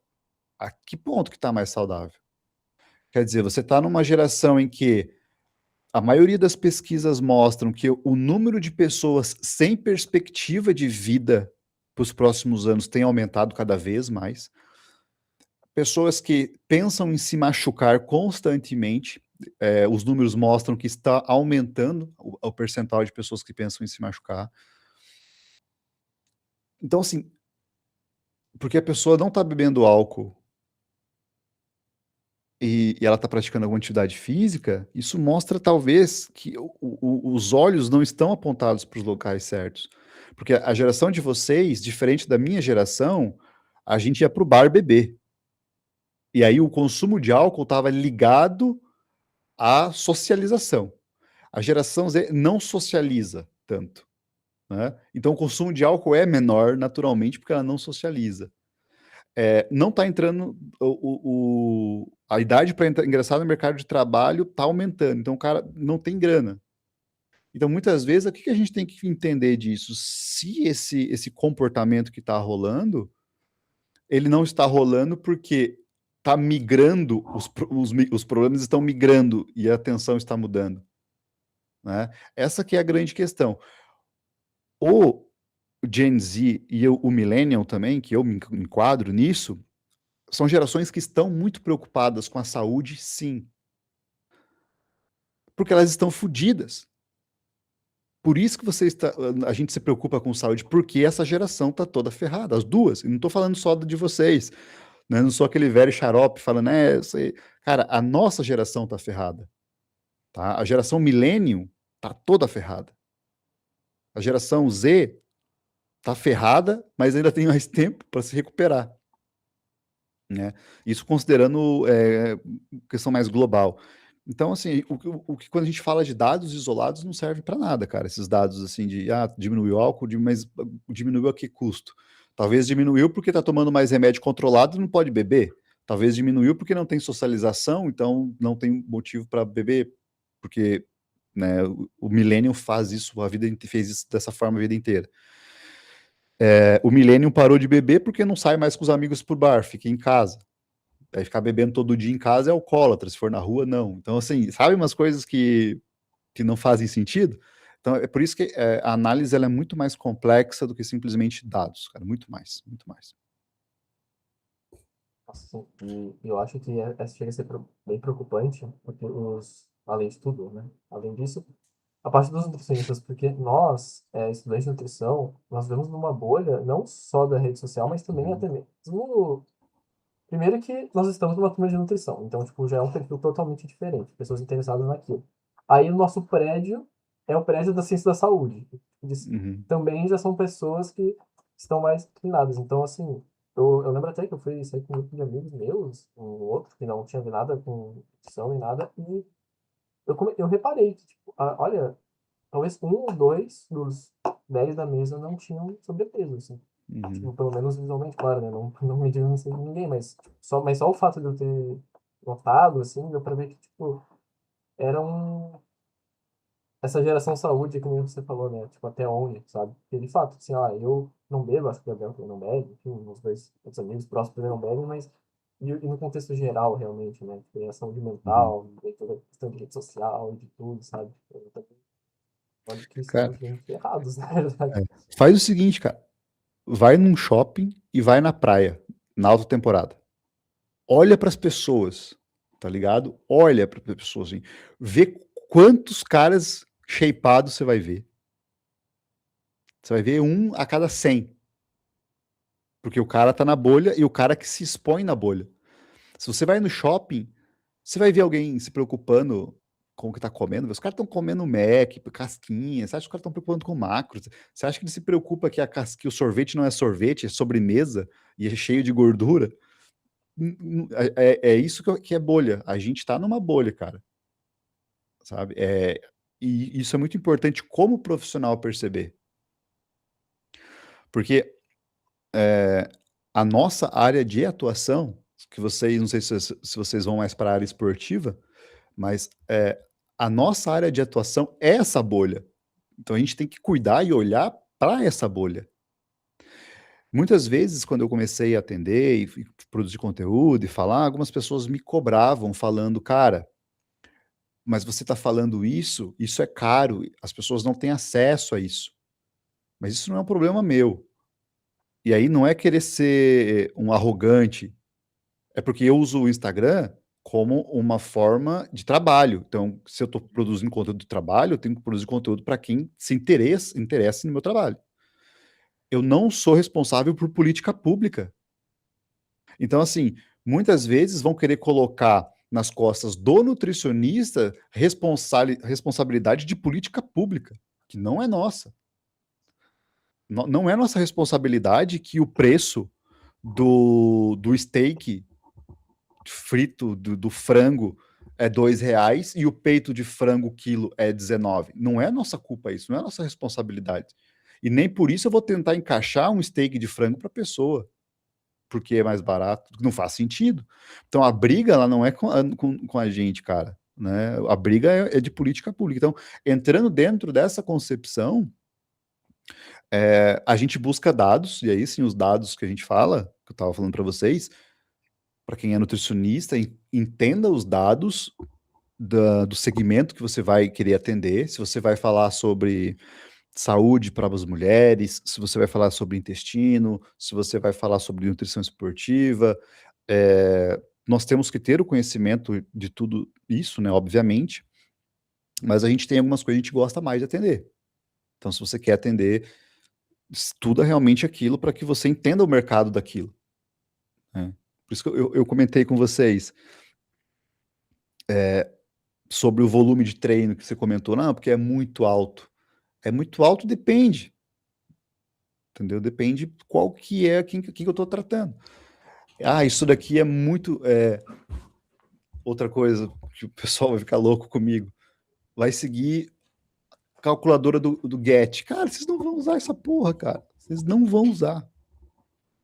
[SPEAKER 2] a que ponto que tá mais saudável? Quer dizer, você tá numa geração em que a maioria das pesquisas mostram que o número de pessoas sem perspectiva de vida para os próximos anos tem aumentado cada vez mais. Pessoas que pensam em se machucar constantemente, os números mostram que está aumentando o percentual de pessoas que pensam em se machucar. Então, assim, porque a pessoa não está bebendo álcool e ela está praticando alguma atividade física, isso mostra talvez que os olhos não estão apontados para os locais certos. Porque a geração de vocês, diferente da minha geração, a gente ia para o bar beber. E aí o consumo de álcool estava ligado à socialização. A geração Z não socializa tanto, né? Então o consumo de álcool é menor naturalmente porque ela não socializa. Não está entrando a idade para ingressar no mercado de trabalho está aumentando, então o cara não tem grana. Então muitas vezes o que a gente tem que entender disso? Se esse comportamento que está rolando, ele não está rolando porque está migrando, os problemas estão migrando e a atenção está mudando, né? Essa que é a grande questão. O Gen Z e o Millennial também, que eu me enquadro nisso, são gerações que estão muito preocupadas com a saúde, sim. Porque elas estão fodidas. Por isso que a gente se preocupa com saúde, porque essa geração está toda ferrada, as duas. E não estou falando só de vocês, né? Não sou aquele velho xarope falando, cara, a nossa geração está ferrada. Tá? A geração Millennium está toda ferrada. A geração Z está ferrada, mas ainda tem mais tempo para se recuperar. Né? Isso considerando questão mais global. Então, assim, o que quando a gente fala de dados isolados não serve para nada, cara. Esses dados assim de diminuiu o álcool, mas diminuiu a que custo? Talvez diminuiu porque está tomando mais remédio controlado e não pode beber. Talvez diminuiu porque não tem socialização, então não tem motivo para beber, porque né, o Millennium faz isso, fez isso dessa forma a vida inteira. O Millennium parou de beber porque não sai mais com os amigos pro bar, fica em casa. Aí ficar bebendo todo dia em casa é alcoólatra, se for na rua, não. Então, assim, sabe umas coisas que não fazem sentido? Então, é por isso que a análise ela é muito mais complexa do que simplesmente dados, cara, muito mais, muito mais.
[SPEAKER 3] Assim, e eu acho que essa chega a ser bem preocupante, porque além de tudo, né? Além disso, a parte dos nutricionistas, porque nós, estudantes de nutrição, nós vemos numa bolha, não só da rede social, mas também até mesmo. Primeiro que nós estamos numa turma de nutrição, então, tipo, já é um perfil totalmente diferente, pessoas interessadas naquilo. Aí o nosso prédio é o prédio da ciência da saúde.
[SPEAKER 2] Uhum.
[SPEAKER 3] Também já são pessoas que estão mais inclinadas. Então, assim, eu lembro até que eu fui sair com um grupo de amigos meus, um outro que não tinha nada com nutrição nem nada, e eu reparei que, tipo, olha, talvez um ou dois dos 10 da mesa não tinham sobrepeso, assim.
[SPEAKER 2] Uhum.
[SPEAKER 3] Tipo, pelo menos visualmente, claro, né? Não me digo ninguém, mas só o fato de eu ter notado, assim, deu pra ver que, tipo, era essa geração saúde, que nem você falou, né? Tipo, até onde, sabe? Porque, de fato, assim, eu não bebo, acho que o Gabriel também não bebe, enfim, os dois outros amigos próximos também não bebem, mas e no contexto geral, realmente, né? Tipo, a saúde
[SPEAKER 2] Uhum.
[SPEAKER 3] mental, e toda a questão de rede social e de tudo, sabe? Tipo, eu também olho que
[SPEAKER 2] Cara,
[SPEAKER 3] estamos bem ferrados, na verdade.
[SPEAKER 2] faz o seguinte, cara. vai num shopping e vai na praia, na alta temporada. Olha para as pessoas, tá ligado? Olha para as pessoas, assim. Vê quantos caras shapeados você vai ver. Você vai ver um a cada 100. Porque o cara tá na bolha e o cara que se expõe na bolha. Se você vai no shopping, você vai ver alguém se preocupando com o que tá comendo. Os caras estão comendo Mac, casquinha. Você acha que os caras estão preocupando com macros? Você acha que ele se preocupa que o sorvete não é sorvete, é sobremesa e é cheio de gordura? É isso que é bolha. A gente tá numa bolha, cara. Sabe? E isso é muito importante como profissional perceber. Porque a nossa área de atuação, que vocês, não sei se vocês vão mais para a área esportiva, mas a nossa área de atuação é essa bolha. Então a gente tem que cuidar e olhar para essa bolha. Muitas vezes, quando eu comecei a atender e produzir conteúdo e falar, algumas pessoas me cobravam falando, cara, mas você está falando isso é caro, as pessoas não têm acesso a isso. Mas isso não é um problema meu. E aí não é querer ser um arrogante, é porque eu uso o Instagram como uma forma de trabalho. Então, se eu estou produzindo conteúdo de trabalho, eu tenho que produzir conteúdo para quem se interessa no meu trabalho. Eu não sou responsável por política pública. Então, assim, muitas vezes vão querer colocar nas costas do nutricionista responsabilidade de política pública, que não é nossa. Não é nossa responsabilidade que o preço do steak frito do frango é R$ 2 e o peito de frango quilo é 19. Não é nossa culpa isso, não é nossa responsabilidade. E nem por isso eu vou tentar encaixar um steak de frango para a pessoa, porque é mais barato. Não faz sentido. Então a briga ela não é com a gente, cara. Né? A briga é de política pública. Então, entrando dentro dessa concepção, a gente busca dados, e aí sim os dados que a gente fala, que eu estava falando para vocês, para quem é nutricionista, entenda os dados do segmento que você vai querer atender, se você vai falar sobre saúde para as mulheres, se você vai falar sobre intestino, se você vai falar sobre nutrição esportiva, nós temos que ter o conhecimento de tudo isso, né, obviamente, mas a gente tem algumas coisas que a gente gosta mais de atender. Então, se você quer atender, estuda realmente aquilo para que você entenda o mercado daquilo. Né? Por isso que eu comentei com vocês sobre o volume de treino que você comentou, não, porque é muito alto. É muito alto, depende. Entendeu? Depende qual que é, quem que eu estou tratando. Ah, isso daqui é muito... outra coisa que o pessoal vai ficar louco comigo. Vai seguir a calculadora do Get. Cara, vocês não vão usar essa porra, cara. Vocês não vão usar.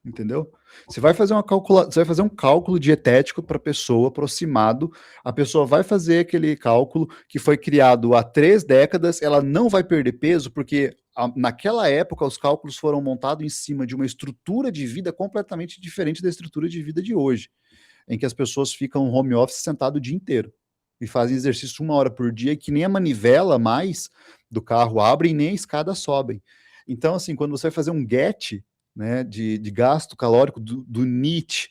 [SPEAKER 2] Entendeu? Você vai fazer você vai fazer um cálculo dietético para a pessoa aproximado. A pessoa vai fazer aquele cálculo que foi criado há 3 décadas. Ela não vai perder peso porque naquela época os cálculos foram montados em cima de uma estrutura de vida completamente diferente da estrutura de vida de hoje, em que as pessoas ficam home office sentado o dia inteiro e fazem exercício 1 hora por dia, e que nem a manivela mais do carro abre e nem a escada sobem. Então, assim, quando você vai fazer um GET, né, de gasto calórico do NEAT,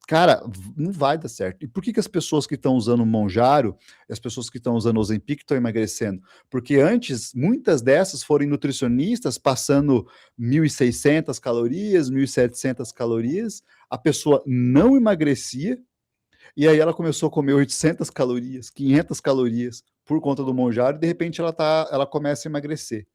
[SPEAKER 2] cara, não vai dar certo. E por que as pessoas que estão usando o Monjaro, as pessoas que estão usando o Ozempic estão emagrecendo? Porque antes, muitas dessas foram nutricionistas passando 1.600 calorias, 1.700 calorias, a pessoa não emagrecia, e aí ela começou a comer 800 calorias, 500 calorias, por conta do Monjaro, e de repente ela começa a emagrecer.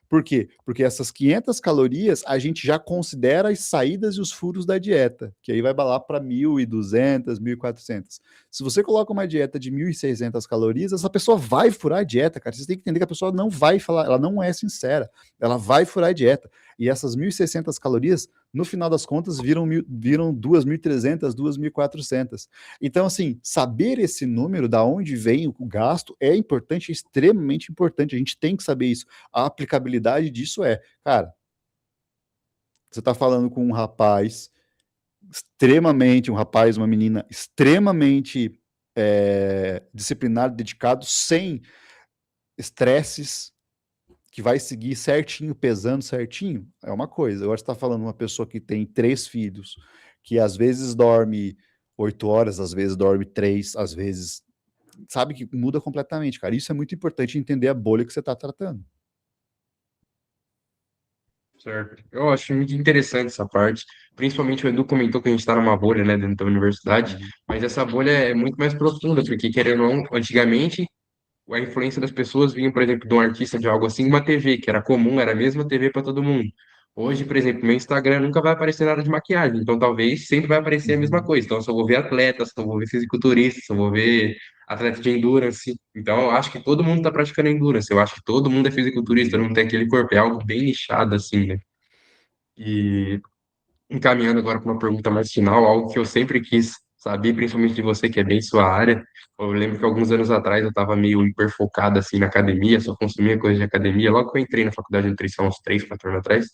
[SPEAKER 2] Por quê? Porque essas 500 calorias a gente já considera as saídas e os furos da dieta, que aí vai balar para 1.200, 1.400. Se você coloca uma dieta de 1.600 calorias, essa pessoa vai furar a dieta, cara. Você tem que entender que a pessoa não vai falar, ela não é sincera, ela vai furar a dieta. E essas 1.600 calorias, no final das contas, viram 2.300, 2.400. Então, assim, saber esse número, da onde vem o gasto, é importante, é extremamente importante. A gente tem que saber isso. A aplicabilidade disso cara, você está falando com um rapaz extremamente, um rapaz, uma menina extremamente disciplinado, dedicado, sem estresses, que vai seguir certinho, pesando certinho, é uma coisa. Agora você está falando uma pessoa que tem 3 filhos, que às vezes dorme 8 horas, às vezes dorme 3, às vezes. Sabe que muda completamente, cara. Isso é muito importante entender a bolha que você está tratando.
[SPEAKER 1] Certo. Eu acho muito interessante essa parte. Principalmente o Edu comentou que a gente está numa bolha, né, dentro da universidade,
[SPEAKER 2] Uhum.
[SPEAKER 1] mas essa bolha é muito mais profunda, porque, querendo ou não, antigamente a influência das pessoas vinha, por exemplo, de um artista de algo assim, uma TV, que era comum, era a mesma TV para todo mundo. Hoje, por exemplo, meu Instagram nunca vai aparecer nada de maquiagem, então talvez sempre vai aparecer a mesma
[SPEAKER 2] Uhum.
[SPEAKER 1] coisa. Então, eu só vou ver atletas, só vou ver fisiculturistas, só vou ver atleta de endurance. Então, eu acho que todo mundo está praticando endurance. Eu acho que todo mundo é fisiculturista, não tem aquele corpo, é algo bem nichado, assim, né? E encaminhando agora para uma pergunta mais final, algo que eu sempre quis saber, principalmente de você, que é bem sua área. Eu lembro que alguns anos atrás eu estava meio hiperfocado assim na academia, só consumia coisa de academia. Logo que eu entrei na faculdade de nutrição, uns 3, 4 anos atrás,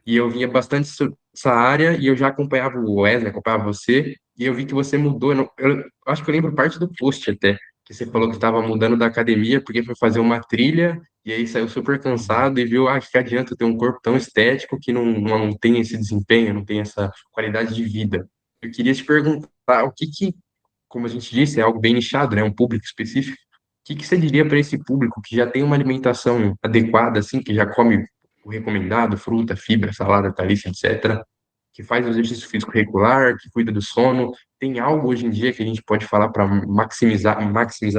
[SPEAKER 1] e eu vinha bastante essa área e eu já acompanhava o Wesley, acompanhava você, e eu vi que você mudou. Eu acho que eu lembro parte do post até, que você falou que
[SPEAKER 2] Uhum.
[SPEAKER 1] estava mudando da academia porque foi fazer uma trilha e aí saiu super
[SPEAKER 2] Uhum.
[SPEAKER 1] cansado e viu, ah, que adianta ter um corpo tão estético que não tem esse desempenho, não tem essa qualidade de vida. Eu queria te perguntar, o que que, como a gente disse, é algo bem nichado, né, um público específico. O que que você diria para esse público que já tem uma alimentação adequada, assim, que já come o recomendado, fruta, fibra, salada, talícia, etc., que faz o exercício físico regular, que cuida do sono? Tem algo hoje em dia que a gente pode falar para maximizar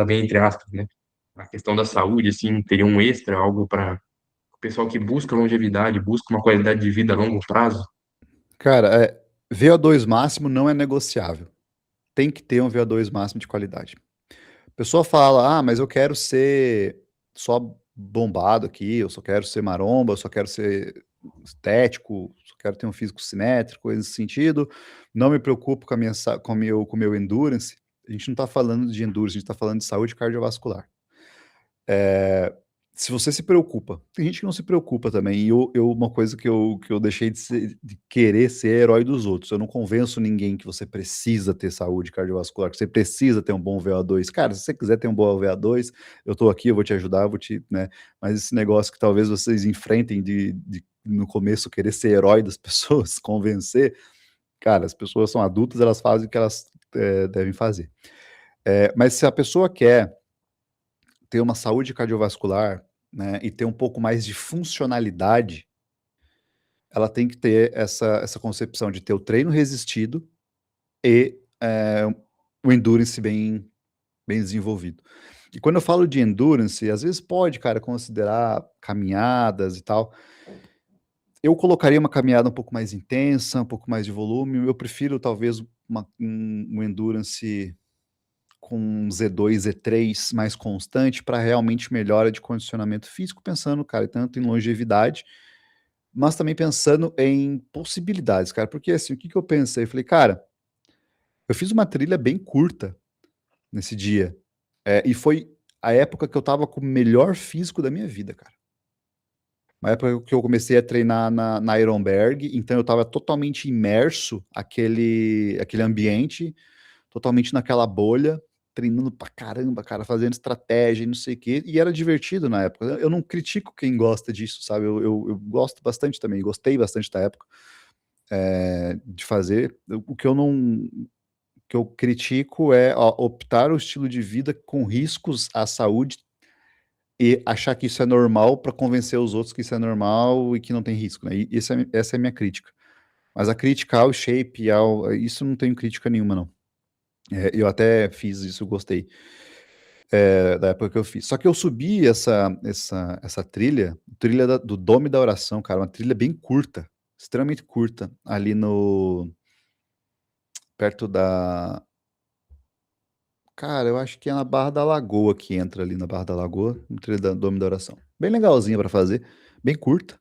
[SPEAKER 1] bem, entre aspas, né? A questão da saúde, assim, teria um extra, algo para o pessoal que busca longevidade, busca uma qualidade de vida a longo prazo?
[SPEAKER 2] Cara, VO2 máximo não é negociável. Tem que ter um VO2 máximo de qualidade. A pessoa fala, ah, mas eu quero ser só bombado aqui, eu só quero ser maromba, eu só quero ser estético, só quero ter um físico simétrico, coisa nesse sentido. Não me preocupo com com o meu endurance. A gente não está falando de endurance, a gente está falando de saúde cardiovascular. É, se você se preocupa, tem gente que não se preocupa também, e uma coisa que eu deixei de querer ser herói dos outros, eu não convenço ninguém que você precisa ter saúde cardiovascular, que você precisa ter um bom VO2. Cara, se você quiser ter um bom VO2, eu tô aqui, eu vou te ajudar, eu vou te, né, mas esse negócio que talvez vocês enfrentem no começo querer ser herói das pessoas, convencer, cara, as pessoas são adultas, elas fazem o que elas devem fazer. Mas se a pessoa quer ter uma saúde cardiovascular, né, e ter um pouco mais de funcionalidade, ela tem que ter essa concepção de ter o treino resistido e o endurance bem desenvolvido. E quando eu falo de endurance, às vezes pode, cara, considerar caminhadas e tal. Eu colocaria uma caminhada um pouco mais intensa, um pouco mais de volume. Eu prefiro talvez um endurance com um Z2, Z3 mais constante para realmente melhora de condicionamento físico, pensando, cara, tanto em longevidade, mas também pensando em possibilidades, cara, porque assim, o que que eu pensei? Eu falei, cara, eu fiz uma trilha bem curta nesse dia, e foi a época que eu tava com o melhor físico da minha vida, cara. Uma época que eu comecei a treinar na Ironberg, então eu tava totalmente imerso aquele ambiente, totalmente naquela bolha, treinando pra caramba, cara, fazendo estratégia e não sei o quê, e era divertido na época. Eu não critico quem gosta disso, sabe? Eu gosto bastante também, gostei bastante da época de fazer. O que eu não. O que eu critico é optar o estilo de vida com riscos à saúde e achar que isso é normal para convencer os outros que isso é normal e que não tem risco, né? E essa é a minha crítica. Mas a crítica ao shape, isso não tenho crítica nenhuma, não. Eu até fiz isso, gostei da época que eu fiz. Só que eu subi essa trilha do Dome da Oração, cara, uma trilha bem curta, extremamente curta, ali perto da. Cara, eu acho que é na Barra da Lagoa que entra ali na Barra da Lagoa, no trilha da Dome da Oração. Bem legalzinha para fazer, bem curta.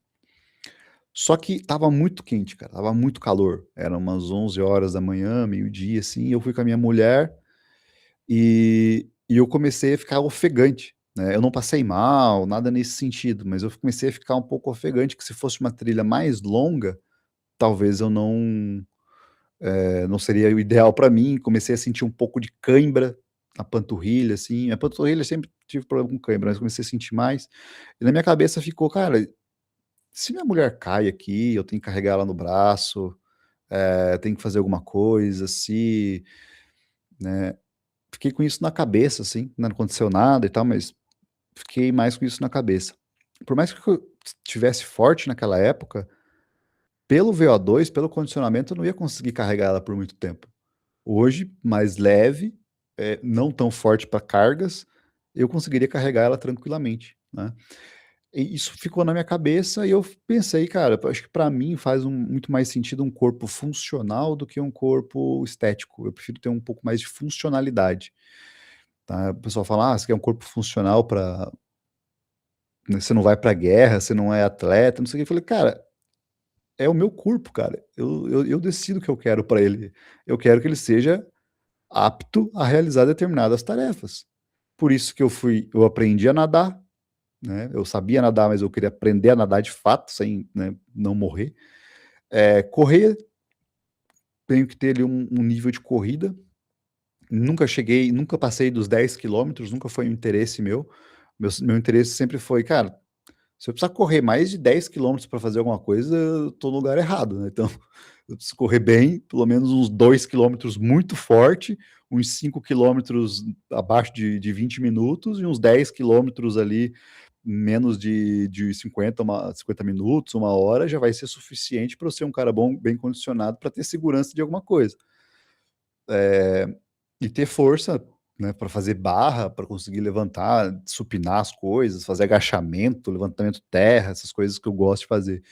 [SPEAKER 2] Só que tava muito quente, cara, tava muito calor. Eram umas 11 horas da manhã, meio-dia, assim, e eu fui com a minha mulher. E eu comecei a ficar ofegante, né? Eu não passei mal, nada nesse sentido, mas eu comecei a ficar um pouco ofegante, que se fosse uma trilha mais longa, talvez eu não seria o ideal para mim. Comecei a sentir um pouco de cãibra, na panturrilha, assim. A panturrilha eu sempre tive problema com cãibra, mas comecei a sentir mais. E na minha cabeça ficou, cara, se minha mulher cai aqui, eu tenho que carregar ela no braço, tenho que fazer alguma coisa, se, né? Fiquei com isso na cabeça, assim, não aconteceu nada e tal, mas fiquei mais com isso na cabeça. Por mais que eu tivesse forte naquela época, pelo VO2, pelo condicionamento, eu não ia conseguir carregar ela por muito tempo. Hoje, mais leve, não tão forte para cargas, eu conseguiria carregar ela tranquilamente, né? E isso ficou na minha cabeça e eu pensei, cara, acho que para mim faz muito mais sentido um corpo funcional do que um corpo estético. Eu prefiro ter um pouco mais de funcionalidade, tá? O pessoal fala, você quer um corpo funcional para, você não vai para guerra, você não é atleta, não sei o que. Eu falei, cara, é o meu corpo, cara. Eu decido o que eu quero para ele. Eu quero que ele seja apto a realizar determinadas tarefas. Por isso que eu aprendi a nadar, né? Eu sabia nadar, mas eu queria aprender a nadar de fato, sem, né, não morrer. Correr, tenho que ter ali um nível de corrida. Nunca passei dos 10 quilômetros, nunca foi um interesse meu. Meu interesse sempre foi, cara, se eu precisar correr mais de 10 quilômetros para fazer alguma coisa, eu tô no lugar errado, né? Então, eu preciso correr bem, pelo menos uns 2 quilômetros muito forte, uns 5 quilômetros abaixo de 20 minutos e uns 10 quilômetros ali, menos de 50 minutos, uma hora, já vai ser suficiente para eu ser um cara bom, bem condicionado para ter segurança de alguma coisa. E ter força, né, para fazer barra, para conseguir levantar, supinar as coisas, fazer agachamento, levantamento terra, essas coisas que eu gosto de fazer.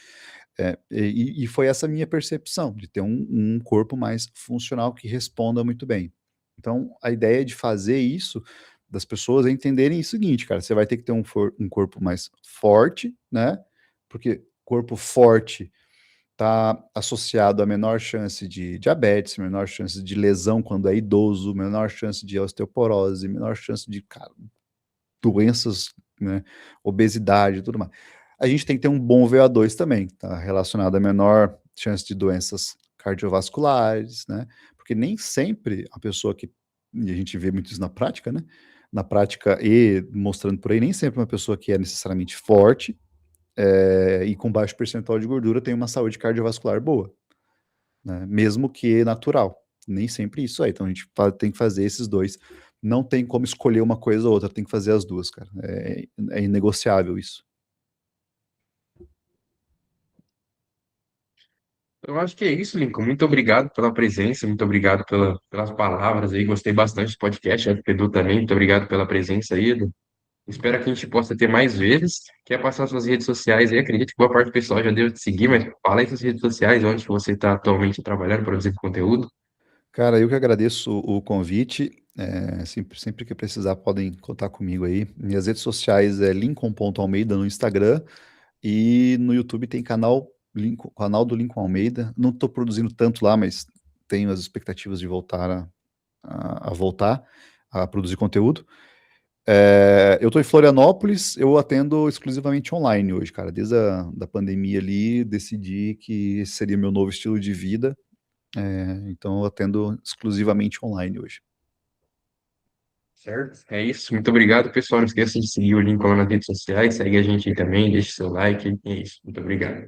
[SPEAKER 2] E foi essa minha percepção, de ter um corpo mais funcional que responda muito bem. Então, a ideia de fazer isso, das pessoas é entenderem o seguinte, cara, você vai ter que ter um corpo mais forte, né? Porque corpo forte está associado a menor chance de diabetes, menor chance de lesão quando é idoso, menor chance de osteoporose, menor chance de, cara, doenças, né, obesidade e tudo mais. A gente tem que ter um bom VO2 também, tá relacionado a menor chance de doenças cardiovasculares, né? Porque nem sempre a pessoa que, e a gente vê muito isso na prática, né? Na prática e mostrando por aí, nem sempre uma pessoa que é necessariamente forte e com baixo percentual de gordura tem uma saúde cardiovascular boa, né? Mesmo que natural. Nem sempre isso aí. Então a gente tem que fazer esses dois. Não tem como escolher uma coisa ou outra, tem que fazer as duas, cara. É inegociável isso.
[SPEAKER 1] Eu acho que é isso, Lincoln. Muito obrigado pela presença, muito obrigado pelas palavras aí. Gostei bastante do podcast. Acho que o Edu também. Muito obrigado pela presença aí, Edu. Espero que a gente possa ter mais vezes. Quer passar suas redes sociais aí? Acredito que boa parte do pessoal já deu de seguir, mas fala aí suas redes sociais, onde que você está atualmente trabalhando, produzindo conteúdo.
[SPEAKER 2] Cara, eu que agradeço o convite. Sempre que precisar, podem contar comigo aí. Minhas redes sociais é lincoln.almeida no Instagram e no YouTube tem canal do Lincoln Almeida. Não estou produzindo tanto lá, mas tenho as expectativas de voltar a voltar a produzir conteúdo. Eu estou em Florianópolis, eu atendo exclusivamente online hoje, cara. Desde a da pandemia ali, decidi que esse seria meu novo estilo de vida. Então eu atendo exclusivamente online hoje.
[SPEAKER 1] Certo? É isso. Muito obrigado, pessoal. Não esqueça de seguir o Lincoln lá nas redes sociais. Segue a gente aí também, deixe seu like. É isso. Muito obrigado.